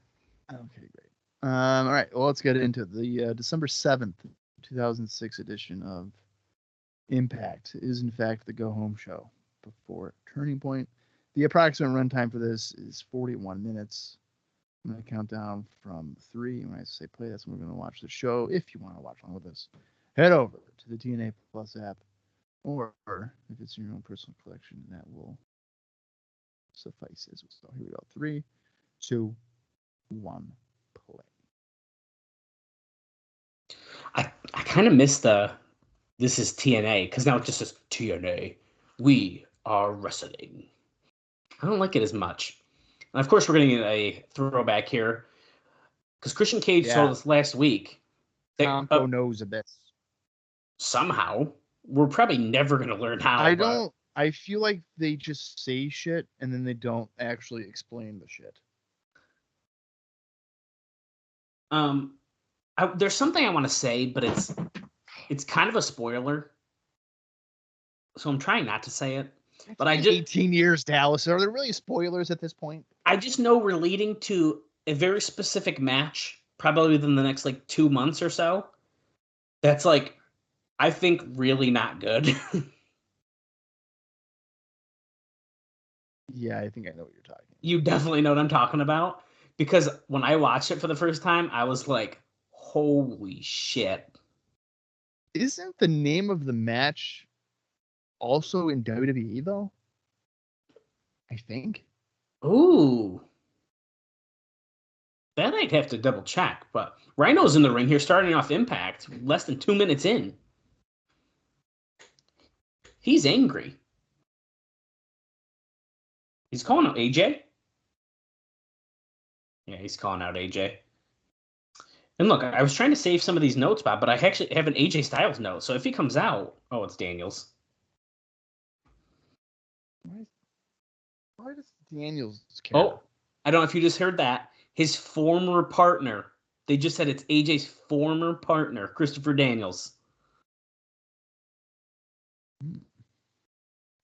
Okay, great. All right, well, let's get into the December 7th, 2006 edition of Impact is, in fact, the go-home show before Turning Point. The approximate runtime for this is 41 minutes. I'm going to count down from 3. When I say play, that's when we're going to watch the show. If you want to watch along with us, head over to the TNA Plus app, or if it's your own personal collection, that will suffice as well. So here we go. 3, 2, 1, play. I kind of miss this is TNA, because now it just says TNA. We are wrestling. I don't like it as much. And of course, we're getting a throwback here, because Christian Cage told us last week that Tomko knows a bit. Somehow, we're probably never going to learn how. I feel like they just say shit and then they don't actually explain the shit. There's something I want to say, but it's kind of a spoiler, so I'm trying not to say it. But I just 18 years, Dallas. Are there really spoilers at this point? I just know we're leading to a very specific match, probably within the next 2 months or so. That's I think really not good. Yeah, I think I know what you're talking about. You definitely know what I'm talking about. Because when I watched it for the first time, I was like, holy shit. Isn't the name of the match also in WWE, though? I think. Ooh. That I'd have to double check, but Rhino's in the ring here starting off Impact, less than 2 minutes in. He's angry. He's calling out AJ. Yeah, he's calling out AJ. And look, I was trying to save some of these notes, Bob, but I actually have an AJ Styles note. So if he comes out, oh, it's Daniels. Why does Daniels care? Oh, I don't know if you just heard that. His former partner. They just said it's AJ's former partner, Christopher Daniels.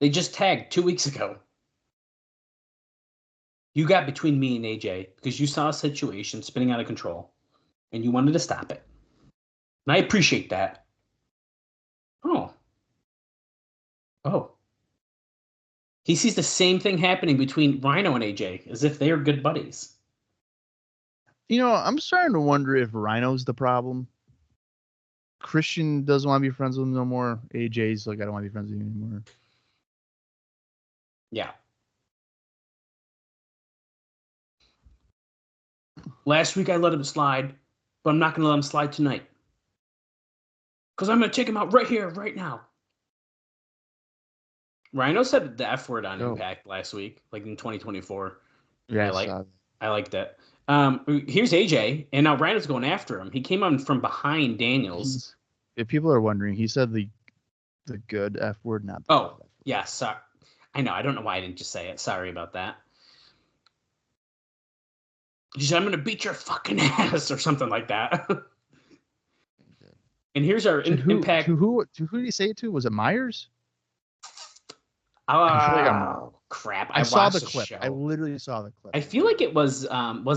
They just tagged 2 weeks ago. You got between me and AJ because you saw a situation spinning out of control and you wanted to stop it. And I appreciate that. Oh. He sees the same thing happening between Rhino and AJ as if they are good buddies. You know, I'm starting to wonder if Rhino's the problem. Christian doesn't want to be friends with him no more. AJ's like, I don't want to be friends with you anymore. Yeah. Last week I let him slide, but I'm not going to let him slide tonight. Because I'm going to take him out right here, right now. Rhino said the F word on Impact last week, like in 2024. Yeah, I liked that. Here's AJ, and now Rhino's going after him. He came on from behind Daniels. If people are wondering, he said the good F word, not the Oh, bad F word. Yeah, sorry. I know. I don't know why I didn't just say it. Sorry about that. He said, I'm going to beat your fucking ass or something like that. And here's our Impact. To who did he say it to? Was it Myers? Oh, crap. I saw the clip. Show. I literally saw the clip. I feel like it was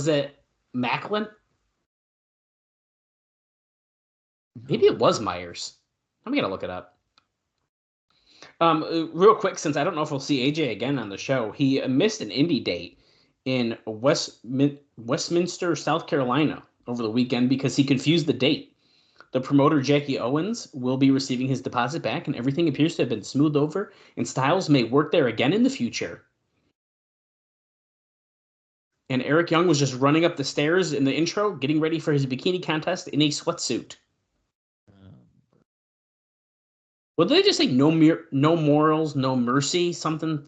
it Macklin? Maybe it was Myers. I'm going to look it up. Real quick, since I don't know if we'll see AJ again on the show, he missed an indie date in Westminster, South Carolina over the weekend because he confused the date. The promoter, Jackie Owens, will be receiving his deposit back, and everything appears to have been smoothed over, and Styles may work there again in the future. And Eric Young was just running up the stairs in the intro, getting ready for his bikini contest in a sweatsuit. What did they just say? No morals, no mercy, something.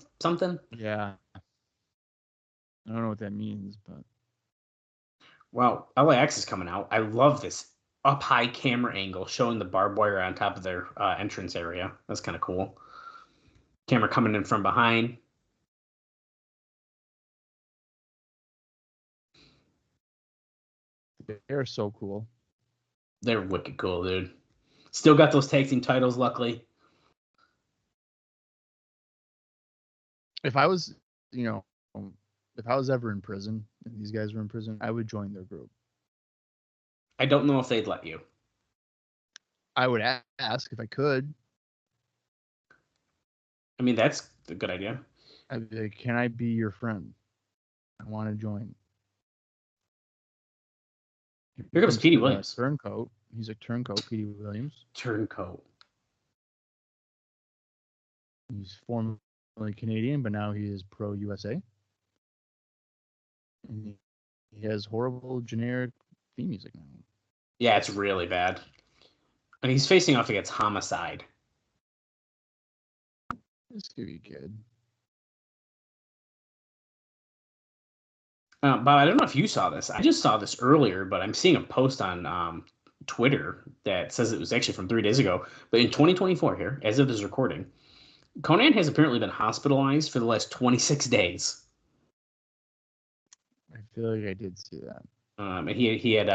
Yeah. I don't know what that means, but. Wow, LAX is coming out. I love this up high camera angle showing the barbed wire on top of their entrance area. That's kind of cool. Camera coming in from behind. They're so cool. They're wicked cool, dude. Still got those tag team titles, luckily. If I was, if I was ever in prison and these guys were in prison, I would join their group. I don't know if they'd let you. I would ask if I could. I mean, that's a good idea. I'd be like, can I be your friend? I want to join. Here comes Petey Williams. Turncoat. He's a turncoat, Petey Williams. Turncoat. He's formerly Canadian, but now he is pro USA. And he has horrible generic theme music now. Yeah, it's really bad. And he's facing off against Homicide. This could be good. Bob, I don't know if you saw this. I just saw this earlier, but I'm seeing a post on Twitter that says it was actually from 3 days ago. But in 2024 here, as of this recording, Conan has apparently been hospitalized for the last 26 days. I feel like I did see that. And he had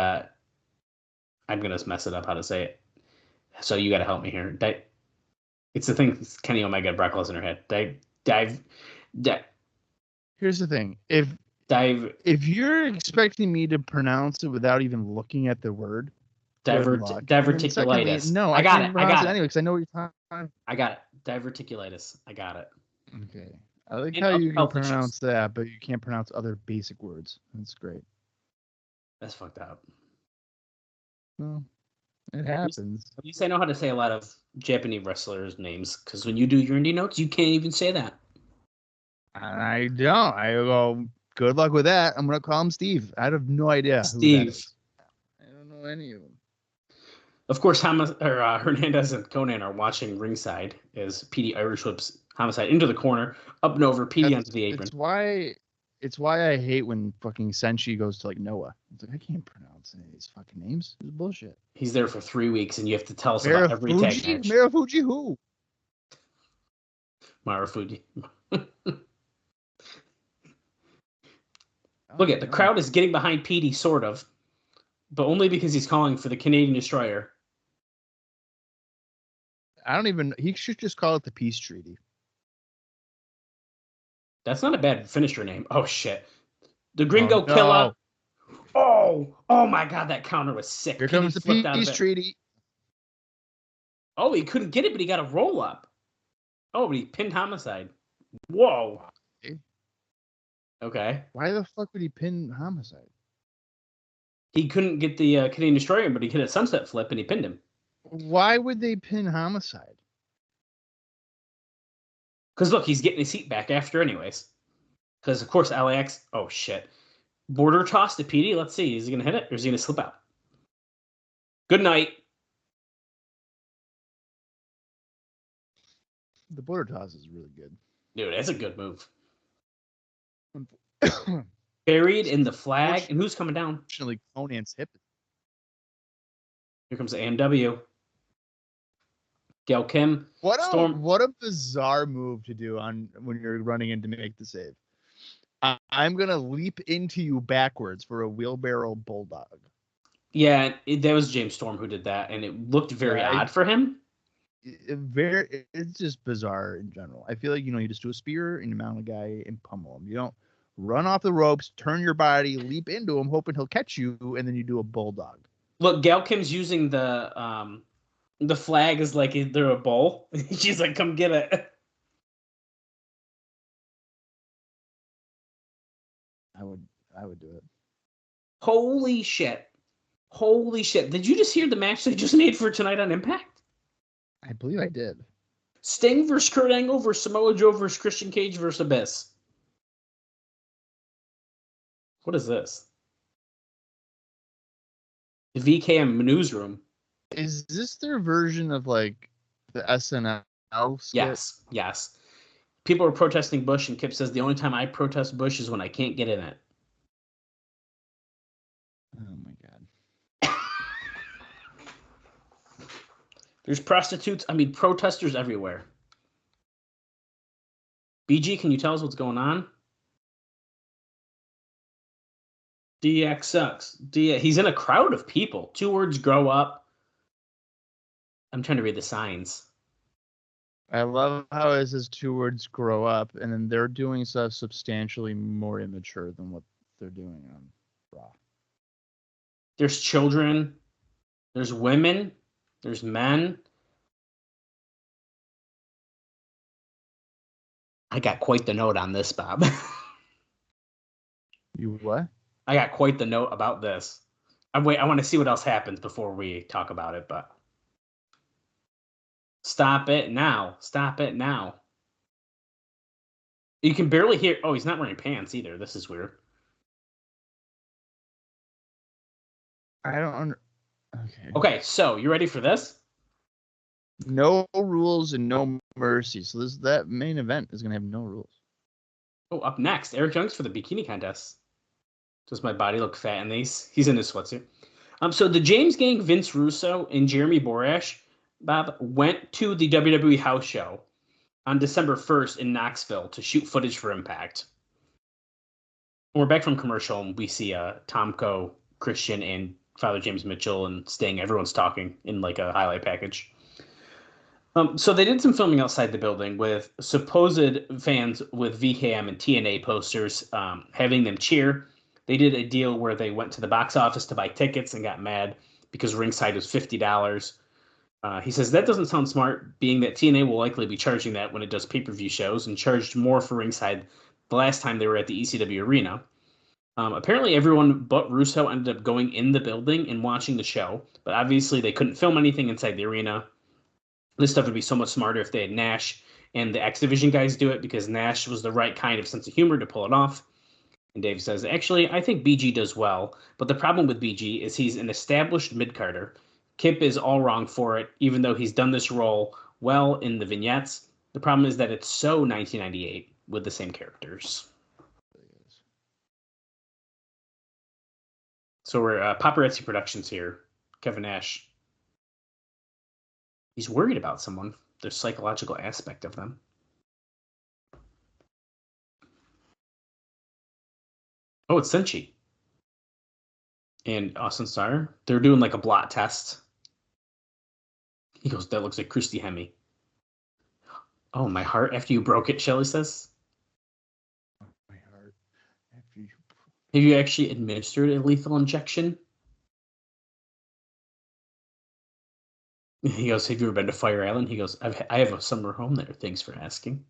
I'm going to mess it up how to say it. So you got to help me here. It's the thing Kenny Omega, Brock Lesnar had. Dive. Here's the thing. If you're expecting me to pronounce it without even looking at the word, diverticulitis. No, I got it. Anyway, because I know what you're talking about. I got it. Diverticulitis. I got it. Okay. I like And how other you can health issues. pronounce that, but you can't pronounce other basic words. That's great. That's fucked up. Well, it At happens. least I know how to say a lot of Japanese wrestlers' names, because when you do your indie notes, you can't even say that. I don't. I go, good luck with that. I'm going to call him Steve. I have no idea who that Steve. is. I don't know any of them. Of course, Hernandez and Conan are watching ringside as Petey Irish whips Homicide into the corner, up and over, Petey onto the apron. It's why I hate when fucking Senshi goes to like Noah. It's like I can't pronounce any of these fucking names. It's bullshit. He's there for 3 weeks, and you have to tell us about every tag match. Marufuji who? Marufuji. Look at the crowd is getting behind Petey, sort of, but only because he's calling for the Canadian Destroyer. I don't even. He should just call it the Peace Treaty. That's not a bad finisher name. Oh shit, the Gringo Killer. Oh my god, that counter was sick. Here comes the Peace Treaty. Oh, he couldn't get it, but he got a roll up. Oh, but he pinned Homicide. Whoa. Okay. Why the fuck would he pin Homicide? He couldn't get the Canadian Destroyer, but he hit a sunset flip and he pinned him. Why would they pin Homicide? Because look, he's getting his seat back after anyways. Because, of course, LAX... Oh, shit. Border toss to Petey. Let's see. Is he going to hit it or is he going to slip out? Good night. The border toss is really good. Dude, that's a good move. Buried in the flag. And who's coming down? Unfortunately, Conan's hip. Here comes the AMW. Gail Kim. What Storm. What a bizarre move to do on when you're running in to make the save. I'm going to leap into you backwards for a wheelbarrow bulldog. Yeah, that was James Storm who did that, and it looked very odd for him. It's just bizarre in general. I feel like, you just do a spear and you mount a guy and pummel him. You don't run off the ropes, turn your body, leap into him, hoping he'll catch you, and then you do a bulldog. Look, Gail Kim's using the flag as like they're a bowl. She's like, come get it. I would do it. Holy shit. Did you just hear the match they just made for tonight on Impact? I believe I did. Sting versus Kurt Angle versus Samoa Joe versus Christian Cage versus Abyss. What is this? The VKM newsroom. Is this their version of like the SNL skit? Yes. People are protesting Bush, and Kip says the only time I protest Bush is when I can't get in it. Oh my god. There's protesters everywhere. BG, can you tell us what's going on? DX sucks. He's in a crowd of people. 2 words, grow up. I'm trying to read the signs. I love how it says 2 words, grow up, and then they're doing stuff substantially more immature than what they're doing on Raw. There's children. There's women. There's men. I got quite the note on this, Bob. You what? I got quite the note about this. I want to see what else happens before we talk about it, but stop it now. You can barely hear. Oh, he's not wearing pants either. This is weird. I don't Okay, so you ready for this? No rules and no mercy. So that main event is gonna have no rules. Oh, up next, Eric Young's for the bikini contest. Does my body look fat in these? He's in his sweatsuit. So the James Gang, Vince Russo, and Jeremy Borash, Bob, went to the WWE house show on December 1st in Knoxville to shoot footage for Impact. We're back from commercial, and we see Tomko, Christian, and Father James Mitchell and Sting. Everyone's talking in like a highlight package. So they did some filming outside the building with supposed fans with VKM and TNA posters, having them cheer. They did a deal where they went to the box office to buy tickets and got mad because ringside was $50. He says that doesn't sound smart, being that TNA will likely be charging that when it does pay-per-view shows and charged more for ringside the last time they were at the ECW arena. Apparently, everyone but Russo ended up going in the building and watching the show, but obviously they couldn't film anything inside the arena. This stuff would be so much smarter if they had Nash and the X Division guys do it, because Nash was the right kind of sense of humor to pull it off. And Dave says, actually, I think BG does well, but the problem with BG is he's an established mid-carder. Kip is all wrong for it, even though he's done this role well in the vignettes. The problem is that it's so 1998 with the same characters. So we're Paparazzi Productions here. Kevin Nash. He's worried about someone. There's psychological aspect of them. Oh, it's Senshi. And Austin Starr. They're doing like a blot test. He goes, that looks like Christy Hemme. Oh, my heart after you broke it, Shelley says. My heart after you. Have you actually administered a lethal injection? He goes, have you ever been to Fire Island? He goes, I have a summer home there. Thanks for asking.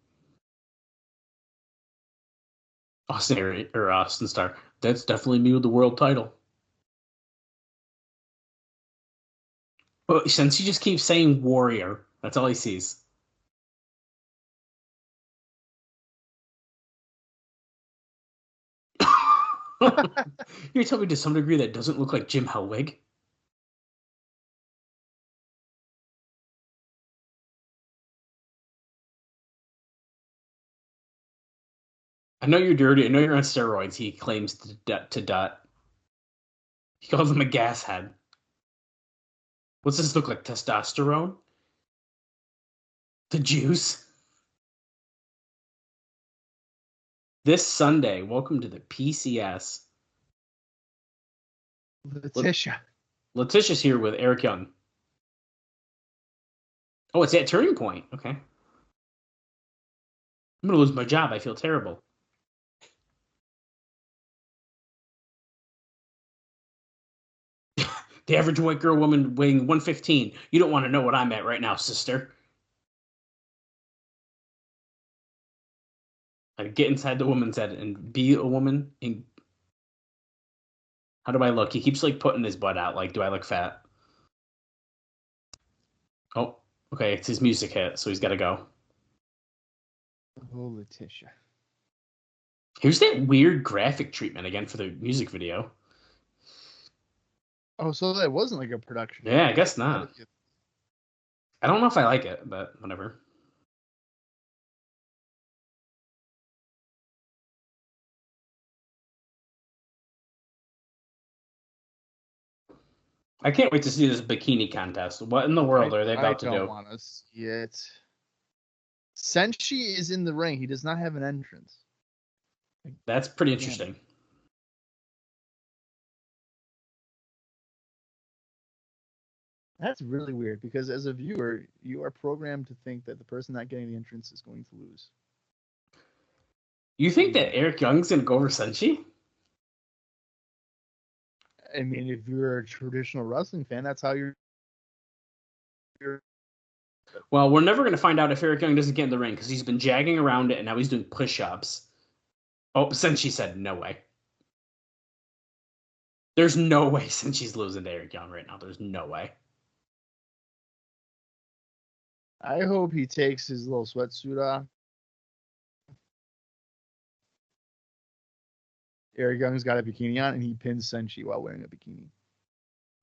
Austin Starr. That's definitely me with the world title. But since he just keeps saying warrior, that's all he sees. You're telling me to some degree that doesn't look like Jim Hellwig? I know you're dirty. I know you're on steroids, he claims to Dot. He calls him a gas head. What's this look like? Testosterone? The juice? This Sunday, welcome to the PCS. Letitia's here with Eric Young. Oh, it's at Turning Point. Okay. I'm going to lose my job. I feel terrible. The average white girl woman weighing 115. You don't want to know what I'm at right now, sister. I get inside the woman's head and be a woman. And how do I look? He keeps like putting his butt out. Like, do I look fat? Oh, okay. It's his music hit, so he's got to go. Oh, Letitia. Here's that weird graphic treatment again for the music video. Oh, so that wasn't like a production. Yeah, I guess not. I don't know if I like it, but whatever. I can't wait to see this bikini contest. What in the world are they about to do? I don't want to see it. Senshi is in the ring. He does not have an entrance. That's pretty interesting. That's really weird because as a viewer, you are programmed to think that the person not getting the entrance is going to lose. You think that Eric Young's going to go over Senshi? I mean, if you're a traditional wrestling fan, that's how you're. Well, we're never going to find out if Eric Young doesn't get in the ring because he's been jagging around it and now he's doing push-ups. Oh, Senshi said no way. There's no way Senshi's losing to Eric Young right now. There's no way. I hope he takes his little sweatsuit off. Eric Young's got a bikini on and he pins Senshi while wearing a bikini.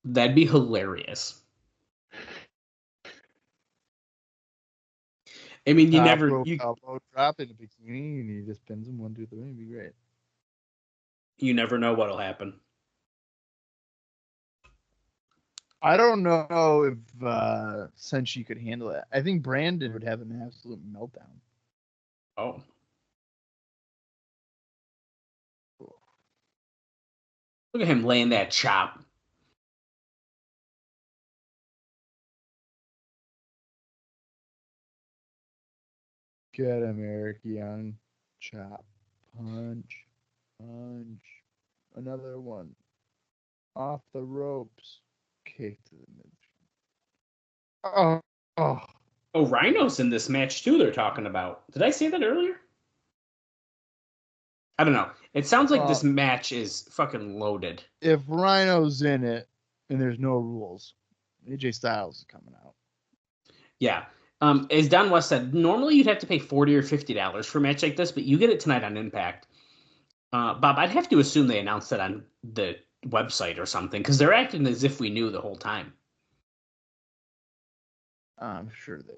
That'd be hilarious. I mean, you never elbow drop in a bikini and he just pins him 1, 2, 3. It'd be great. You never know what'll happen. I don't know if Senshi could handle it. I think Brandon would have an absolute meltdown. Oh. Look at him laying that chop. Get him, Eric Young. Chop. Punch. Punch. Another one. Off the ropes. Kick to the midfield. Oh, oh. Oh, Rhino's in this match too. They're talking about. Did I say that earlier? I don't know. It sounds like this match is fucking loaded. If Rhino's in it and there's no rules, AJ Styles is coming out. Yeah. As Don West said, normally you'd have to pay $40 or $50 for a match like this, but you get it tonight on Impact. Bob, I'd have to assume they announced it on the website or something because they're acting as if we knew the whole time. I'm sure they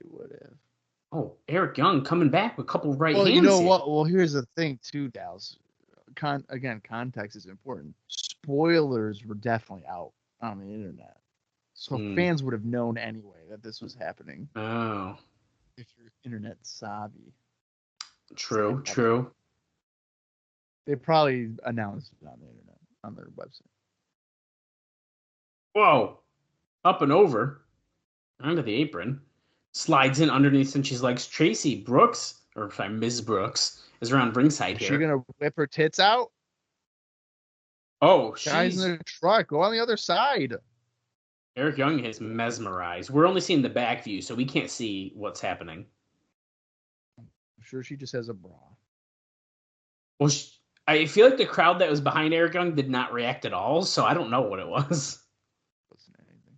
would have. Oh, Eric Young coming back with a couple right hands. You know here. what? Well, here's the thing too, Dallas. Again, context is important. Spoilers were definitely out on the internet, so fans would have known anyway that this was happening. Oh, if you're internet savvy. True. They probably announced it on the internet, on their website. Whoa. Up and over. Onto the apron. Slides in underneath Senshi's legs. Tracy Brooks, or sorry, Ms. Brooks, is around ringside here. Is she going to whip her tits out? Oh, Guys in the truck. Go on the other side. Eric Young is mesmerized. We're only seeing the back view, so we can't see what's happening. I'm sure she just has a bra. Well, I feel like the crowd that was behind Eric Young did not react at all, so I don't know what it was. Wasn't anything.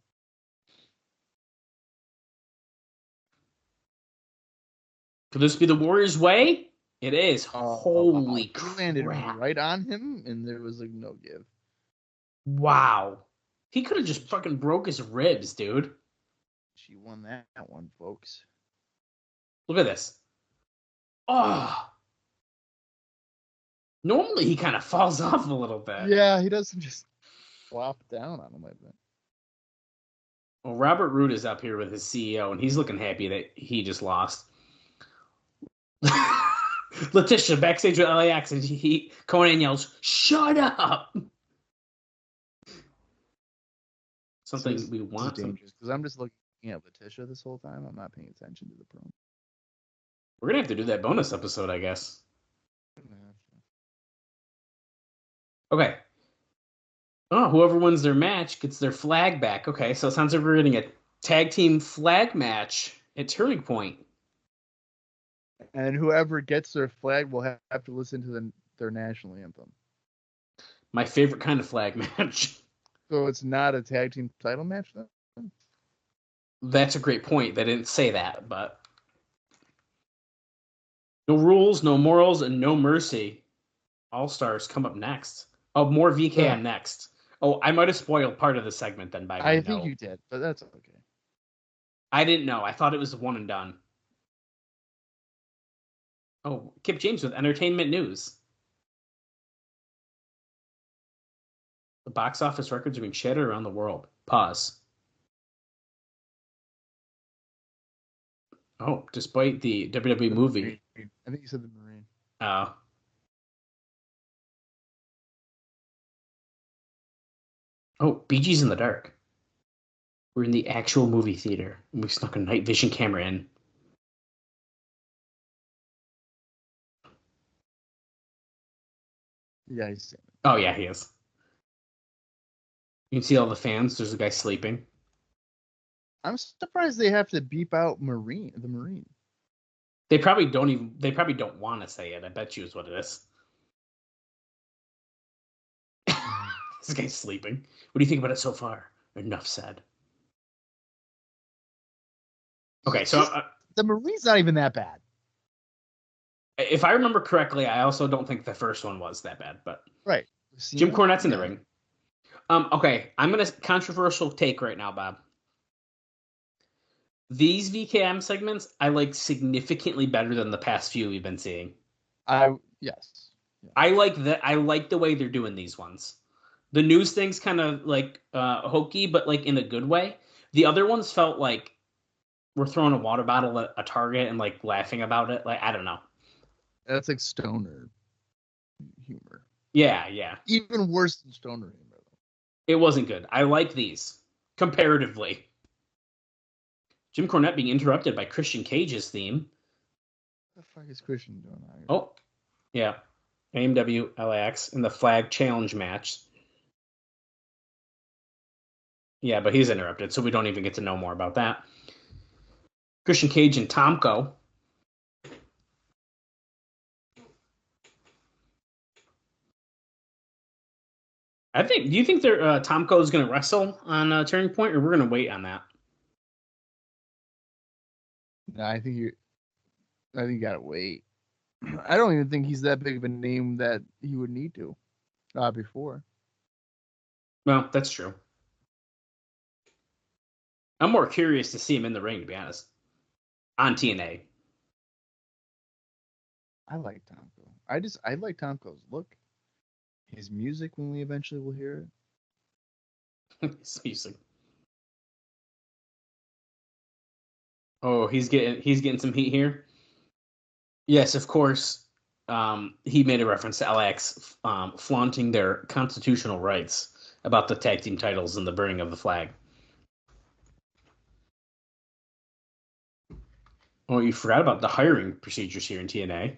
Could this be the Warriors' way? It is. Holy crap. He landed right on him, and there was like no give. Wow. He could have just fucking broke his ribs, dude. She won that one, folks. Look at this. Oh. Normally he kind of falls off a little bit. Yeah, he doesn't just flop down on him like that. Well, Robert Roode is up here with his CEO, and he's looking happy that he just lost. Letitia backstage with LAX, and Conan yells, "Shut up!" Something we want. This is dangerous because I'm just looking at Letitia this whole time. I'm not paying attention to the promo. We're gonna have to do that bonus episode, I guess. Okay. Oh, whoever wins their match gets their flag back. Okay, so it sounds like we're getting a tag team flag match at Turning Point. And whoever gets their flag will have to listen to their national anthem. My favorite kind of flag match. So it's not a tag team title match then? That's a great point. They didn't say that, but no rules, no morals, and no mercy. All-Stars come up next. Oh, more VK on next. Oh, I might have spoiled part of the segment then by I think you did, but that's okay. I didn't know. I thought it was one and done. Oh, Kip James with entertainment news. The box office records are being shattered around the world. Pause. Oh, despite the WWE movie. I think you said the Marine. Oh. Oh, Bee Gees in the Dark. We're in the actual movie theater, and we snuck a night vision camera in. Yeah, he's saying it. Oh, yeah, he is. You can see all the fans. There's a guy sleeping. I'm surprised they have to beep out the Marine. They probably don't want to say it. I bet you is what it is. This guy's sleeping. What do you think about it so far? Enough said. Okay, so the Marine's not even that bad. If I remember correctly, I also don't think the first one was that bad, but right. Jim Cornette's in the ring. Okay, I'm gonna controversial take right now, Bob. These VKM segments I like significantly better than the past few we've been seeing. Yes. I like that. I like the way they're doing these ones. The news thing's kind of like hokey, but like in a good way. The other ones felt like we're throwing a water bottle at a target and like laughing about it. Like, I don't know. That's like stoner humor. Yeah. Even worse than stoner humor. It wasn't good. I like these comparatively. Jim Cornette being interrupted by Christian Cage's theme. What the fuck is Christian doing out here? Oh, yeah. AMW LAX in the flag challenge match. Yeah, but he's interrupted, so we don't even get to know more about that. Christian Cage and Tomko. Do you think Tomko is going to wrestle on Turning Point, or we're going to wait on that? No, I think you gotta wait. I don't even think he's that big of a name that he would need to. Before. Well, that's true. I'm more curious to see him in the ring, to be honest, on TNA. I like Tomko. I like Tomko's look. His music when we eventually will hear it. Seriously. Oh, he's getting some heat here. Yes, of course. He made a reference to LAX flaunting their constitutional rights about the tag team titles and the burning of the flag. Oh, you forgot about the hiring procedures here in TNA.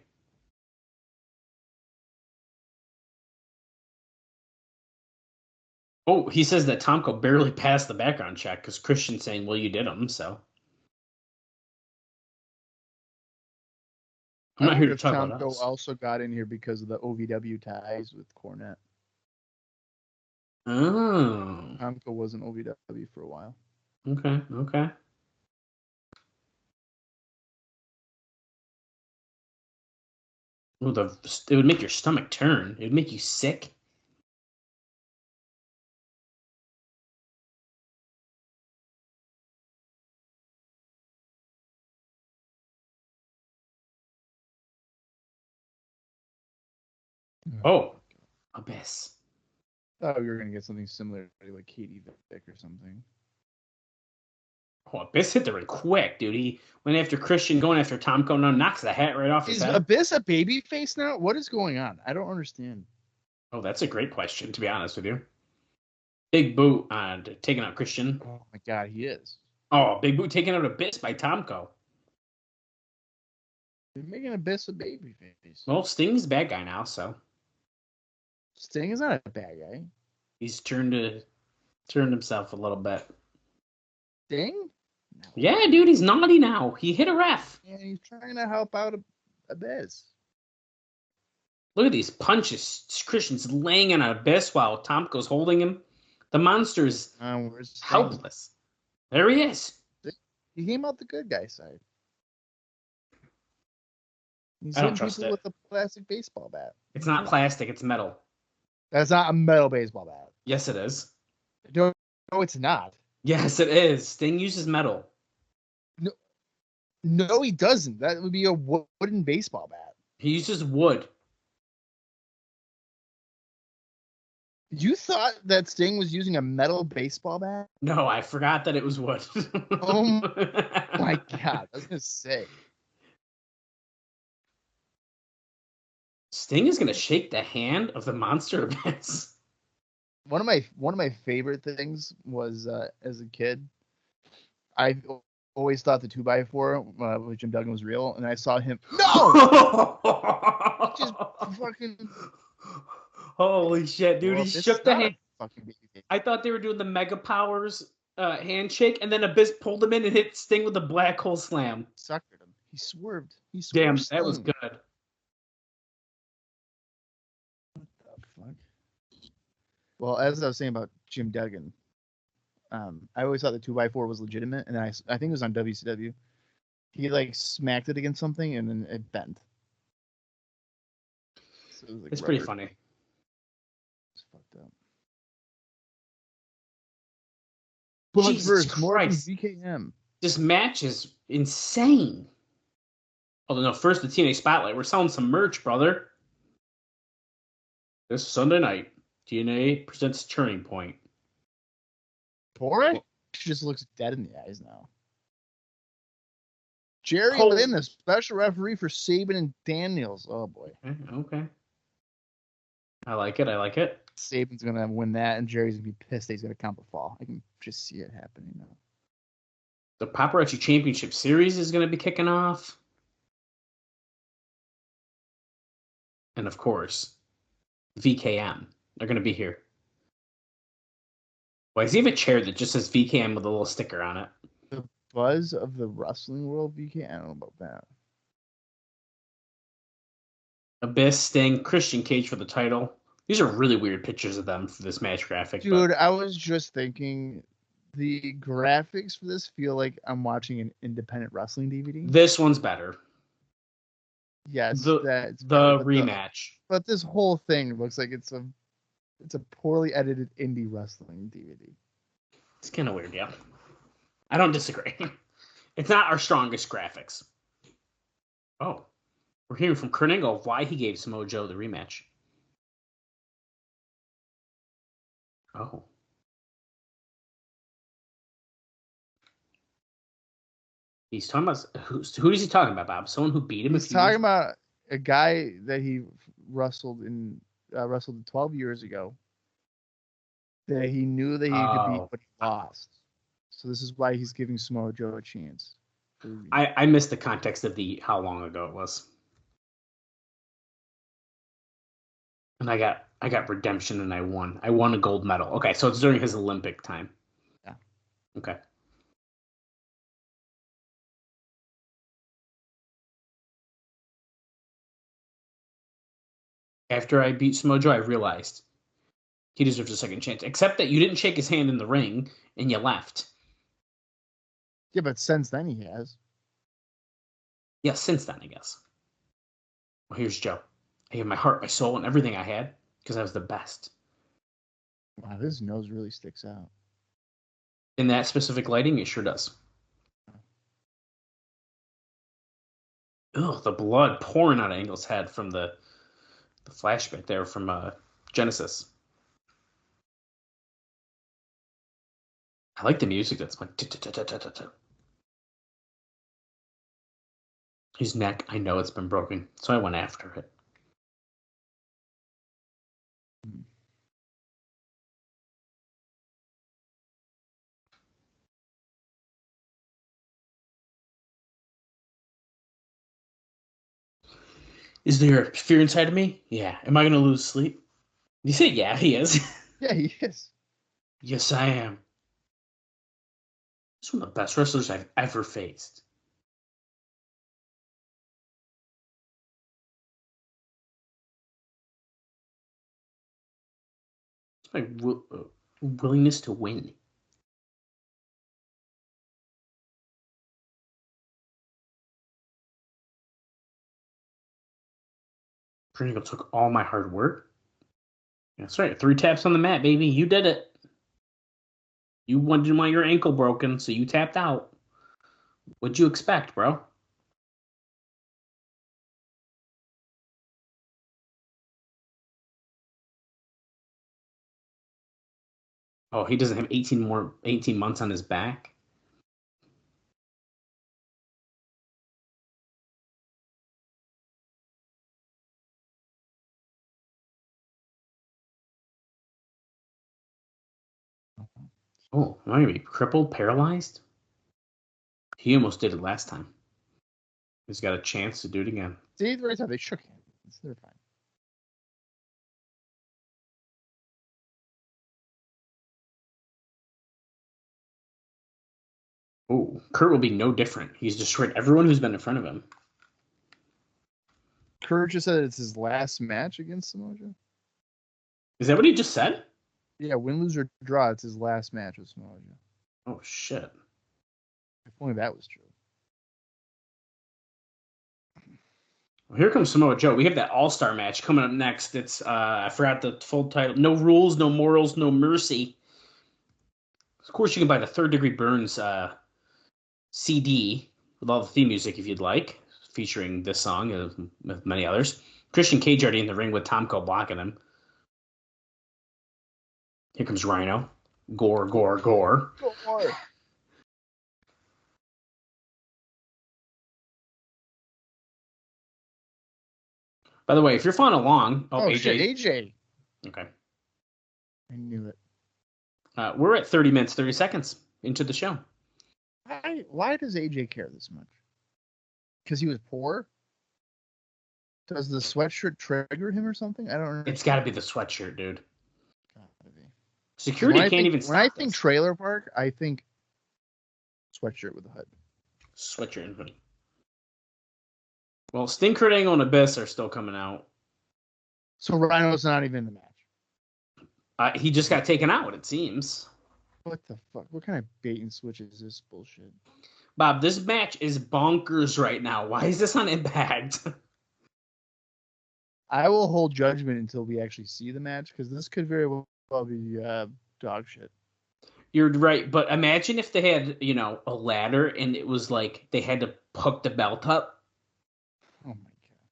Oh, he says that Tomko barely passed the background check because Christian's saying, well, you did them, so. I'm not here to talk about Tomko us. also got in here because of the OVW ties with Cornette. Oh. Tomko was in OVW for a while. Okay. Well, it would make your stomach turn. It would make you sick. Oh, Abyss. I thought we were gonna get something similar to like Katie Vick or something. Oh, Abyss hit the ring quick, dude. He went after Christian, going after Tomko, no, knocks the hat right off his Is head. Abyss a baby face now? What is going on? I don't understand. Oh, that's a great question, to be honest with you. Big boot on taking out Christian. Oh my god, he is. Oh, big boot taking out Abyss by Tomko. They're making Abyss a baby face. Well, Sting's a bad guy now, so Sting is not a bad guy. he's turned himself a little bit. Sting? No. Yeah, dude, he's naughty now. He hit a ref. Yeah, he's trying to help out Abyss. Look at these punches. Christian's laying on Abyss while Tomko's holding him. The monster's Where's Sting? helpless. There he is. He came out the good guy side. He's I don't hitting trust people it. with a plastic baseball bat. It's not plastic, it's metal. That's not a metal baseball bat. Yes, it is. No, it's not. Yes, it is. Sting uses metal. No, he doesn't. That would be a wooden baseball bat. He uses wood. You thought that Sting was using a metal baseball bat? No, I forgot that it was wood. Oh my god, I was gonna say. Sting is gonna shake the hand of the monster Abyss. One of my favorite things was as a kid, I always thought the 2x4 with Jim Duggan was real, and I saw him. No, just fucking. Holy shit, dude! Well, He this shook is the not a hand. fucking baby. I thought they were doing the Mega Powers handshake, and then Abyss pulled him in and hit Sting with a black hole slam. Suckered him. He swerved. Damn, Sting. that was good. What the fuck? Well, as I was saying about Jim Duggan, I always thought the 2x4 was legitimate, and I think it was on WCW. He like smacked it against something, and then it bent. So it was, like, It's pretty rubber. funny. It's fucked up. But Jesus first, more from Christ. VKM. This match is insane. Although, no, first the TNA Spotlight. We're selling some merch, brother. This Sunday night, TNA presents Turning Point. Torrent just looks dead in the eyes now. Jerry Oh. Lynn, the special referee for Saban and Daniels. Oh boy, Okay. I like it. Saban's gonna win that, and Jerry's gonna be pissed that he's gonna count the fall. I can just see it happening now. The Paparazzi Championship Series is going to be kicking off. And of course, VKM. They're going to be here. Why does he have a chair that just says VKM with a little sticker on it? The buzz of the wrestling world, VK. I don't know about that. Abyss, Sting, Christian Cage for the title. These are really weird pictures of them for this match graphic. Dude, I was just thinking the graphics for this feel like I'm watching an independent wrestling DVD. This one's better. Yes, that's the rematch. But this whole thing looks like it's a poorly edited indie wrestling DVD. It's kind of weird, yeah. I don't disagree. It's not our strongest graphics. Oh, we're hearing from Kurt Angle why he gave Samoa Joe the rematch. Oh. He's talking about who is he talking about, Bob? Someone who beat him. He's talking about a guy that he wrestled 12 years ago. That he knew that he could beat, but he lost. So this is why he's giving Samoa Joe a chance. I missed the context of how long ago it was. And I got redemption and I won. I won a gold medal. Okay, so it's during his Olympic time. Yeah. Okay. After I beat Samoa Joe, I realized he deserves a second chance. Except that you didn't shake his hand in the ring and you left. Yeah, but since then he has. Yeah, since then, I guess. Well, here's Joe. I gave my heart, my soul, and everything I had because I was the best. Wow, his nose really sticks out. In that specific lighting, it sure does. Ugh, the blood pouring out of Angle's head from the flashback there from Genesis. I like the music that's like... His neck, I know it's been broken, so I went after it. Is there fear inside of me? Yeah. Am I going to lose sleep? You say, yeah, he is. Yeah, he is. Yes, I am. He's one of the best wrestlers I've ever faced. It's my willingness to win. Pringle took all my hard work. That's right. 3 taps on the mat, baby. You did it. You didn't want your ankle broken, so you tapped out. What'd you expect, bro? Oh, he doesn't have 18 months on his back. Oh, am I gonna be crippled, paralyzed? He almost did it last time. He's got a chance to do it again. See, the right time they shook hands. They're fine. Oh, Kurt will be no different. He's destroyed everyone who's been in front of him. Kurt just said it's his last match against Samoa Joe. Is that what he just said? Yeah, win, lose, or draw. It's his last match with Samoa Joe. Oh, shit. If only that was true. Well, here comes Samoa Joe. We have that all-star match coming up next. It's, I forgot the full title. No Rules, No Morals, No Mercy. Of course, you can buy the Third Degree Burns CD with all the theme music if you'd like, featuring this song and many others. Christian Cage already in the ring with Tomko blocking him. Here comes Rhino. Gore, gore, gore. Gore. By the way, if you're following along... Oh, AJ. shit, AJ. Okay. I knew it. We're at 30 minutes, 30 seconds into the show. Why does AJ care this much? Because he was poor? Does the sweatshirt trigger him or something? I don't know. It's got to be the sweatshirt, dude. Gotta be. Security When I can't think, even stop when I think this. trailer park, I think sweatshirt with a hood. Sweatshirt and hoodie. Well, Sting, Kurt Angle, and Abyss are still coming out. So Rhino's not even in the match. He just got taken out, it seems. What the fuck? What kind of bait and switch is this bullshit? Bob, this match is bonkers right now. Why is this on Impact? I will hold judgment until we actually see the match because this could very well be dog shit. You're right, but imagine if they had, a ladder and it was like they had to hook the belt up Oh my god.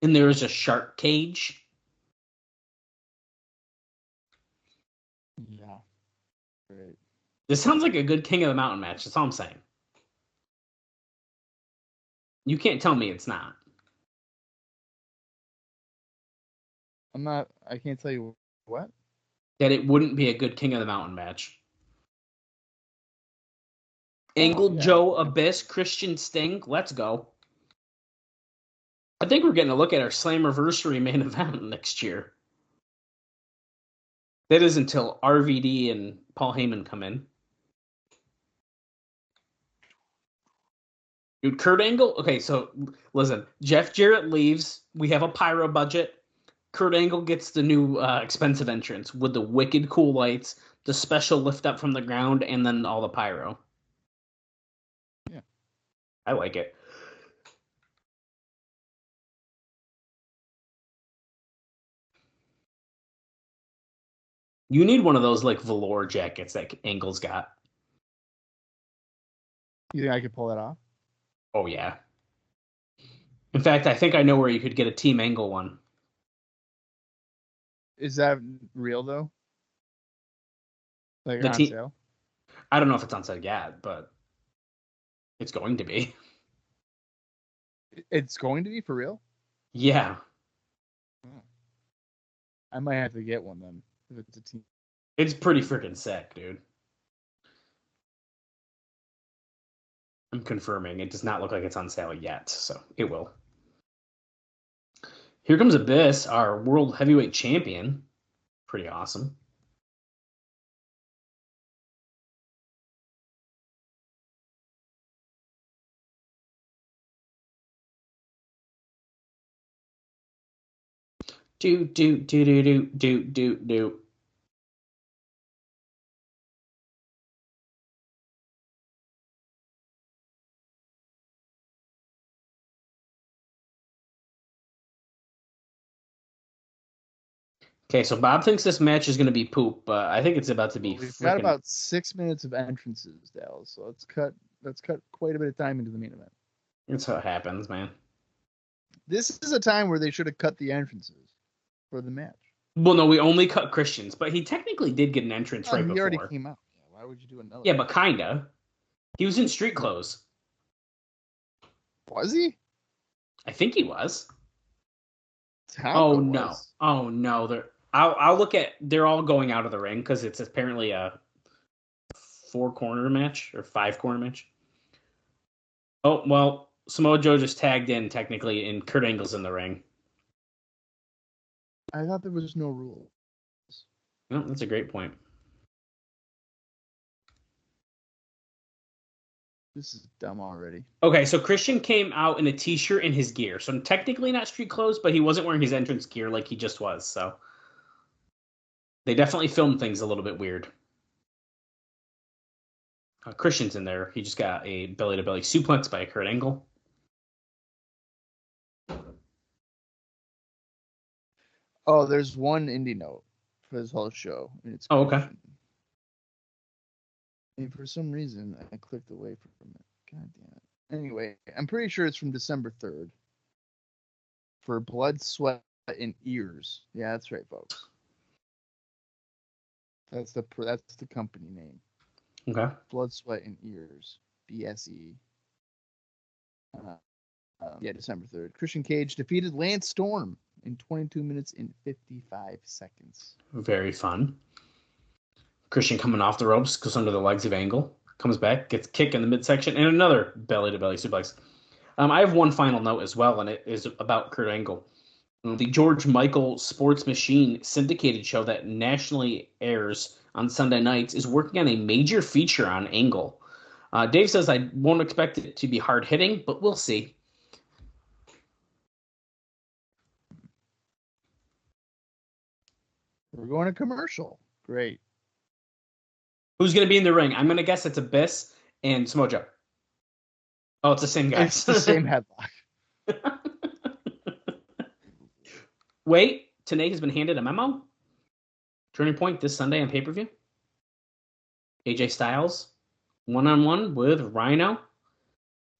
and there was a shark cage. Yeah. Right. This sounds like a good King of the Mountain match. That's all I'm saying. You can't tell me it's not. I can't tell you what. That it wouldn't be a good King of the Mountain match. Angle, yeah. Joe, Abyss, Christian, Sting. Let's go. I think we're getting a look at our Slammiversary main event next year. That is until RVD and Paul Heyman come in. Dude, Kurt Angle. Okay, so listen. Jeff Jarrett leaves. We have a pyro budget. Kurt Angle gets the new expensive entrance with the wicked cool lights, the special lift up from the ground, and then all the pyro. Yeah. I like it. You need one of those like velour jackets that Angle's got. You think I could pull that off? Oh yeah. In fact, I think I know where you could get a Team Angle one. Is that real though? Like The on team- sale? I don't know if it's on sale yet, but it's going to be. It's going to be for real? Yeah. I might have to get one then if it's a team. It's pretty freaking sick, dude. I'm confirming. It does not look like it's on sale yet, so it will. Here comes Abyss, our World Heavyweight Champion. Pretty awesome. Do. Okay, so Bob thinks this match is going to be poop, but I think it's about to be We've got freaking... about 6 minutes of entrances, Dallas. So let's cut quite a bit of time into the main event. That's how it happens, man. This is a time where they should have cut the entrances for the match. Well, no, we only cut Christian's, but he technically did get an entrance right He before. already came out. Yeah, why would you do another? Yeah, but kinda. He was in street clothes. Was he? I think he was. Tomko Oh no! was. Oh no! I'll look at. They're all going out of the ring because it's apparently a 4-corner match or 5-corner match. Oh well, Samoa Joe just tagged in technically, and Kurt Angle's in the ring. I thought there was no rule. Oh, that's a great point. This is dumb already. Okay, so Christian came out in a t-shirt and his gear, so technically not street clothes, but he wasn't wearing his entrance gear like he just was. So they definitely filmed things a little bit weird. Christian's in there. He just got a belly-to-belly suplex by Kurt Angle. Oh, there's one indie note for this whole show. And it's Oh, okay. Christian. And for some reason, I clicked away from it. God damn it. Anyway, I'm pretty sure it's from December 3rd. For Blood, Sweat, and Ears. Yeah, that's right, folks. That's the company name. Okay. Blood, Sweat, and Ears. BSE. Yeah, December 3rd. Christian Cage defeated Lance Storm in 22 minutes and 55 seconds. Very fun. Christian coming off the ropes, goes under the legs of Angle, comes back, gets kicked in the midsection, and another belly-to-belly suplex. I have one final note as well, and it is about Kurt Angle. The George Michael Sports Machine syndicated show that nationally airs on Sunday nights is working on a major feature on Angle. Dave says I won't expect it to be hard hitting, but we'll see. We're going to commercial. Great. Who's going to be in the ring? I'm going to guess it's Abyss and Samoa Joe. Oh, it's the same guys. It's the same headlock. Wait, Tanay has been handed a memo. Turning Point this Sunday on pay-per-view. AJ Styles, one-on-one with Rhino.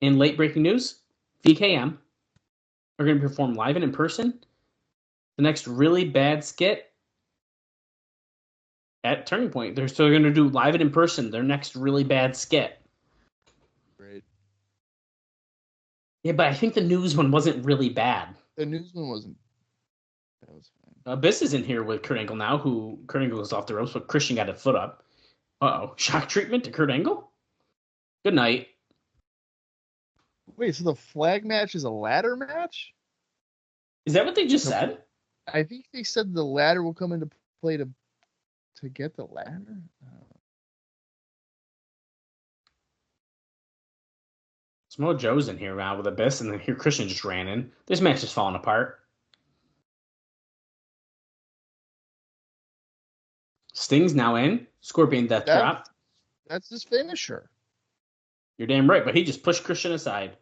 In late breaking news, VKM are going to perform live and in person. The next really bad skit at Turning Point. They're still going to do live and in person. Their next really bad skit. Great. Yeah, but I think the news one wasn't really bad. The news one wasn't. That was fine. Abyss is in here with Kurt Angle now, who Kurt Angle was off the ropes, but Christian got a foot up. Uh-oh. Shock treatment to Kurt Angle? Good night. Wait, so the flag match is a ladder match? Is that what they just said? I think they said the ladder will come into play to get the ladder. Samoa Joe's in here now with Abyss, and then here Christian just ran in. This match is falling apart. Sting's now in. Scorpion Death Drop. That's his finisher. You're damn right, but he just pushed Christian aside.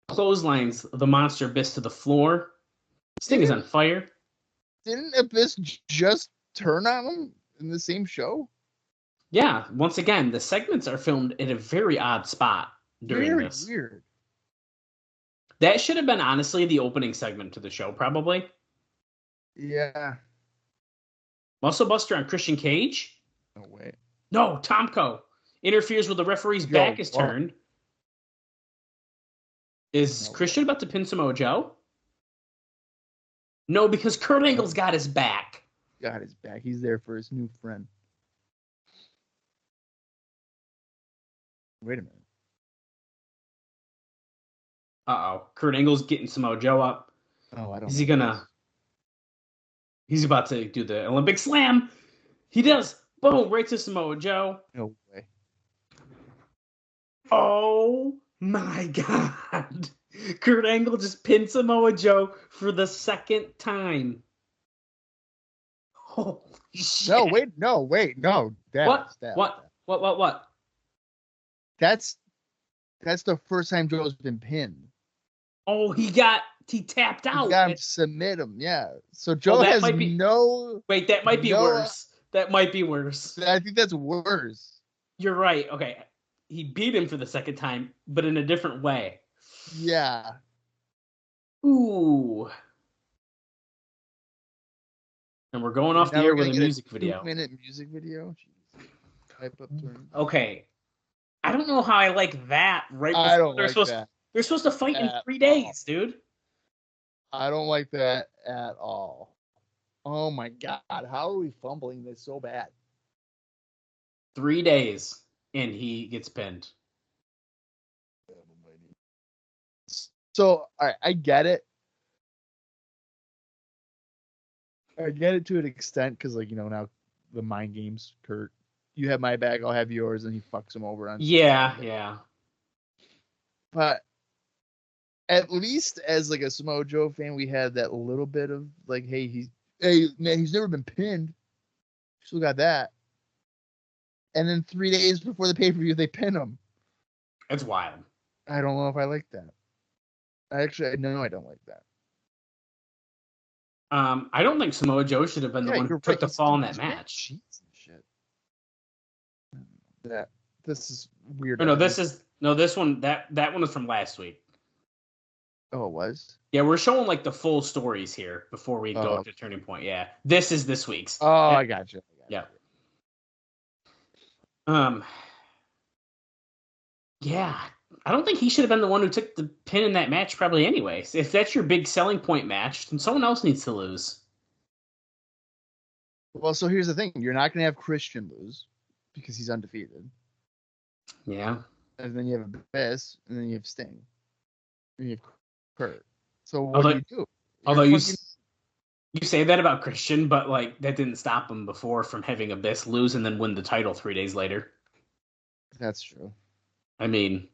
Clotheslines the Monster Abyss to the floor. Sting is on fire. Didn't Abyss just turn on him in the same show? Yeah, once again, the segments are filmed in a very odd spot during this. Very weird. That should have been, honestly, the opening segment to the show, probably. Yeah. Muscle Buster on Christian Cage. No way. No, Tomko interferes with the referee's back is turned. Is Christian about to pin Samoa Joe? No, because Kurt Angle's got his back. Got his back. He's there for his new friend. Wait a minute. Uh-oh. Kurt Angle's getting Samoa Joe up. Oh, I don't. Is he gonna... He's about to do the Olympic Slam. He does. Boom, right to Samoa Joe. No way. Oh my God. Kurt Angle just pinned Samoa Joe for the second time. Holy shit. No, wait. What? That's the first time Joe's been pinned. Oh, he tapped out. You got him submit him, yeah. So Joe has no... Wait, that might be worse. That might be worse. I think that's worse. You're right. Okay. He beat him for the second time, but in a different way. Yeah. Ooh. And we're going off the air with a music video. 2-minute music video? Jeez. Type up turn. Okay. I don't know how I like that. Right? I don't like that. They're supposed to fight in 3 days, dude. I don't like that at all. Oh my God. How are we fumbling this so bad? 3 days, and he gets pinned. So, all right, I get it. I get it to an extent because, now the mind games, Kurt. You have my back, I'll have yours, and he fucks him over on. Yeah. But at least as a Samoa Joe fan, we had that little bit of hey, he's never been pinned. Still got that. And then 3 days before the pay-per-view, they pin him. That's wild. I don't know if I like that. I don't like that. I don't think Samoa Joe should have been the one who took the fall in that match. Shit. This is weird. This one that one was from last week. Oh, it was? Yeah, we're showing the full stories here before we go to Turning Point. Yeah. This is this week's. Oh, I got you. Yeah. Yeah. I don't think he should have been the one who took the pin in that match probably anyways. If that's your big selling point match, then someone else needs to lose. Well, so here's the thing. You're not going to have Christian lose because he's undefeated. Yeah. And then you have Abyss, and then you have Sting. you have Kurt. So what Although- do you do? Although You're you say that about Christian, but like that didn't stop him before from having Abyss lose and then win the title 3 days later. That's true. I mean,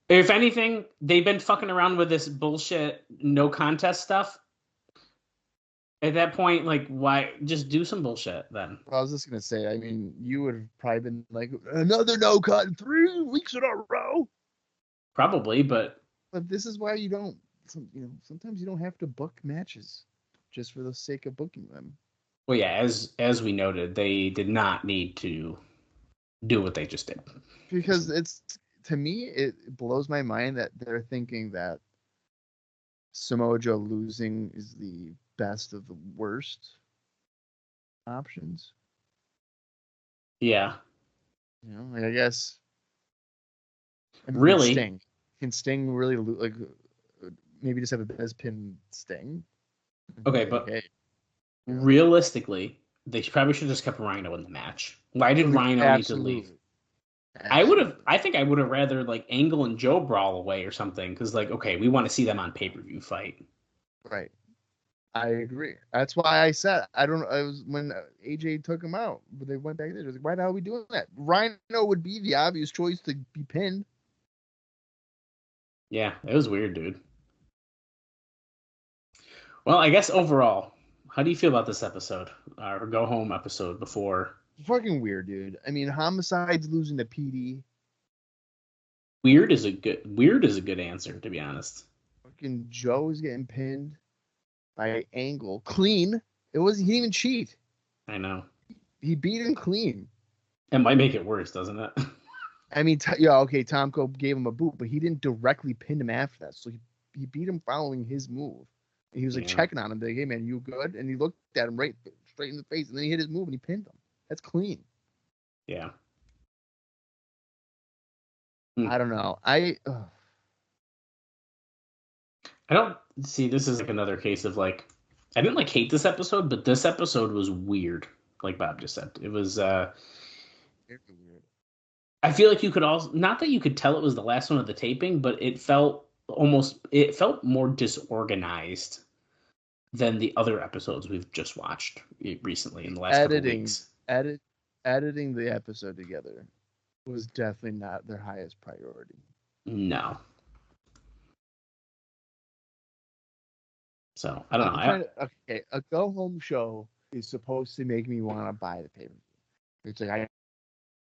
if anything, they've been fucking around with this bullshit no contest stuff. At that point, like, why just do some bullshit then? I was just gonna say, I mean, you would have probably been like another no cut 3 weeks in a row. Probably, but this is why you don't. Sometimes you don't have to book matches just for the sake of booking them. well, yeah, as we noted, they did not need to do what they just did. Because to me, it blows my mind that they're thinking that Samoa Joe losing is the best of the worst options. Yeah. Like I guess. Really? Can Sting really like maybe just have a best pin Sting? Okay, but realistically, they probably should have just kept Rhino in the match. Why did Rhino need to leave? I think I would have rather like Angle and Joe brawl away or something because like okay, we want to see them on pay-per-view fight. Right. I agree. That's why I said I was when AJ took him out, but they went back there. Like, why the hell are we doing that? Rhino would be the obvious choice to be pinned. Yeah, it was weird, dude. Well, I guess overall, how do you feel about this episode? Or go home episode before? Fucking weird, dude. I mean, Homicide's losing to Petey. Weird is a good answer, to be honest. Fucking Joe's getting pinned by Angle. Clean. He didn't even cheat. I know. He beat him clean. It might make it worse, doesn't it? I mean, Tomko gave him a boot, but he didn't directly pin him after that. So he beat him following his move. And he was like checking on him, like, hey man, you good? And he looked at him straight in the face, and then he hit his move and he pinned him. That's clean. Yeah. I don't know. I don't see. This is like another case of like, I didn't like hate this episode, but this episode was weird. Like Bob just said, it was. Weird. I feel like you could also not that you could tell it was the last one of the taping, but it felt more disorganized than the other episodes we've just watched recently in the last couple weeks. Editing the episode together was definitely not their highest priority. No. So I don't know. A go home show is supposed to make me want to buy the pay-per-view. It's like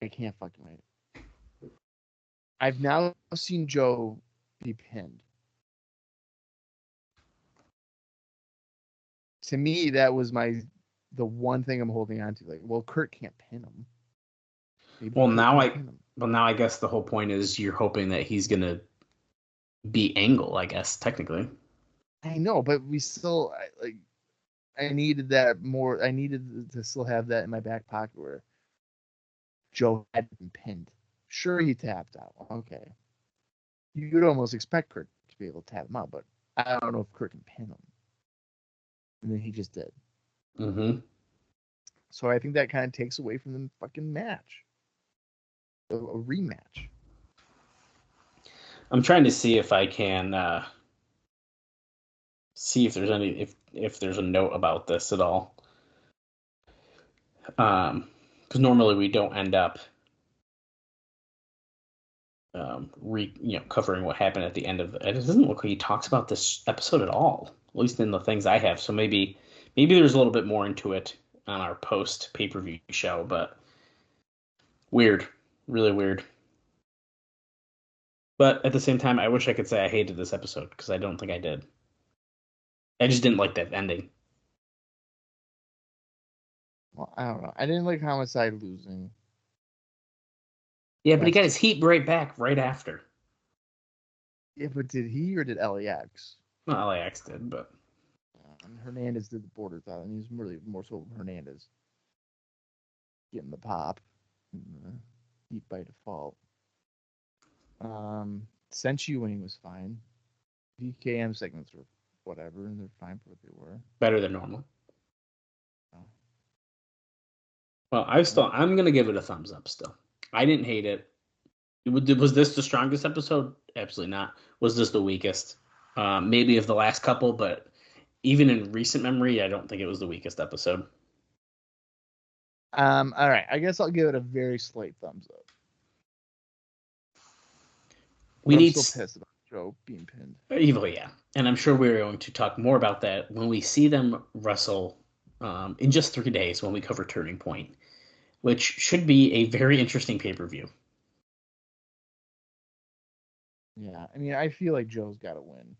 I can't fucking wait. I've now seen Joe be pinned. To me, that was the one thing I'm holding on to. Like, well, Kurt can't pin him. Well, now I guess the whole point is you're hoping that he's gonna be Angle. I guess technically. I know, but we still I needed that more. I needed to still have that in my back pocket where Joe had been pinned. Sure, he tapped out. Okay, you'd almost expect Kurt to be able to tap him out, but I don't know if Kurt can pin him. And then he just did. Mm-hmm. So I think that kind of takes away from the fucking match. A rematch. I'm trying to see if I can see if there's any if there's a note about this at all. Because normally we don't end up covering what happened at the end of it. It doesn't look like he talks about this episode at all, at least in the things I have. So maybe there's a little bit more into it on our post pay-per-view show, but weird, really weird. But at the same time, I wish I could say I hated this episode because I don't think I did. I just didn't like that ending. Well, I don't know. I didn't like Homicide losing. Yeah, but he got his heat right back right after. Yeah, but did he or did LAX? Well, LAX did, but Hernandez did the border thought, and he's really more so Hernandez getting the pop, and the heat by default. Senshi winning was fine. VKM segments were whatever, and they're fine for what they were. Better than normal. Oh. Well, I'm gonna give it a thumbs up still. I didn't hate it. Was this the strongest episode absolutely not. Was this the weakest? Maybe of the last couple, but even in recent memory, I don't think it was the weakest episode. All right. I guess I'll give it a very slight thumbs up. We I'm need still pissed about Joe being pinned. Evil, yeah, and I'm sure we're going to talk more about that when we see them wrestle in just 3 days when we cover Turning Point, which should be a very interesting pay-per-view. Yeah, I mean, I feel like Joe's got to win.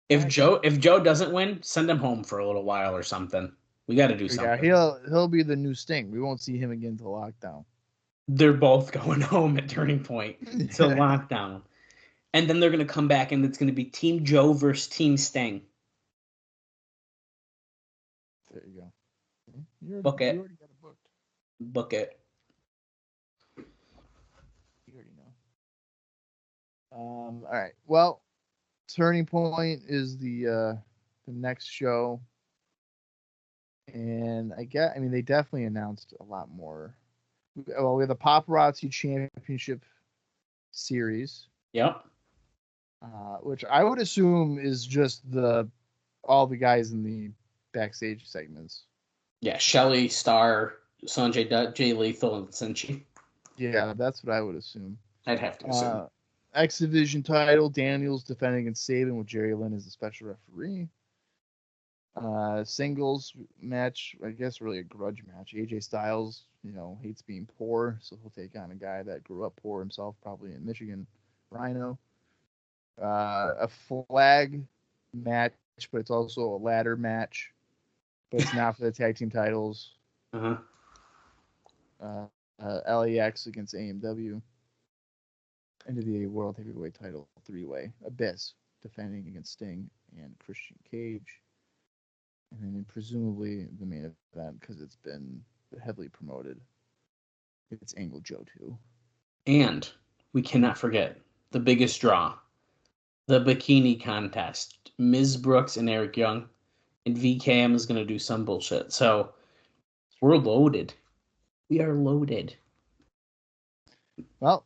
If Joe doesn't win, send him home for a little while or something. We got to do something. Yeah, he'll be the new Sting. We won't see him again till lockdown. They're both going home at Turning Point till lockdown, and then they're going to come back, and it's going to be Team Joe versus Team Sting. There you go. You Book it. already got it booked. Book it. You already know. All right. Well, Turning Point is the next show, and I mean, they definitely announced a lot more. Well, we have the Paparazzi Championship Series. Yep. Which I would assume is just all the guys in the backstage segments. Yeah, Shelley, Star, Sanjay Dutt, Jay Lethal, and Senshi. Yeah, that's what I would assume. I'd have to assume. X Division title, Daniels defending against Sabin with Jerry Lynn as the special referee. Singles match, I guess really a grudge match. AJ Styles, hates being poor, so he'll take on a guy that grew up poor himself, probably in Michigan, Rhino. A flag match, but it's also a ladder match, but it's not for the tag team titles. LAX against AMW. NWA World Heavyweight title 3-way. Abyss defending against Sting and Christian Cage. And then presumably the main event, because it's been heavily promoted, it's Angle Joe 2. And we cannot forget the biggest draw, the bikini contest. Ms. Brooks and Eric Young. And VKM is going to do some bullshit. So we're loaded. We are loaded. Well,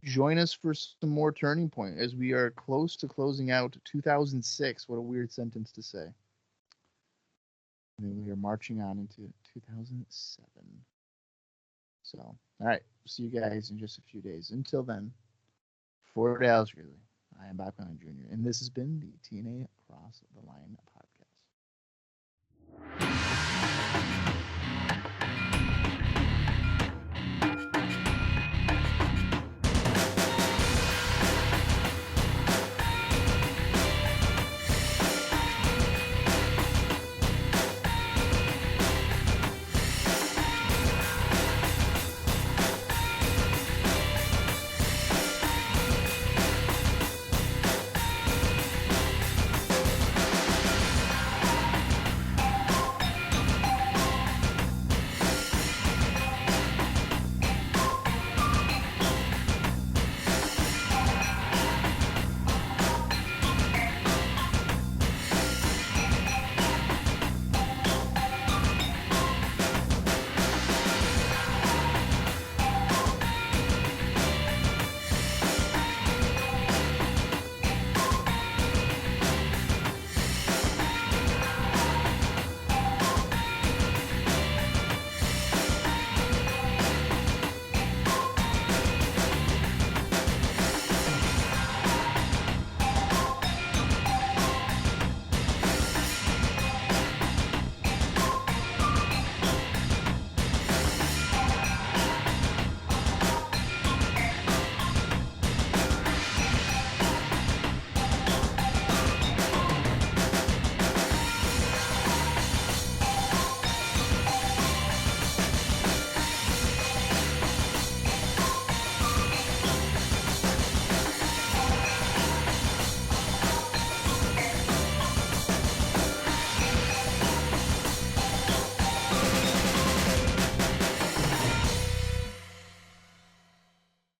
join us for some more Turning Point as we are close to closing out 2006. What a weird sentence to say. And we are marching on into 2007. So, all right. See you guys in just a few days. Until then, for Dallas Gridley, I am Bob Colling Jr., and this has been the TNA Cross the Line podcast.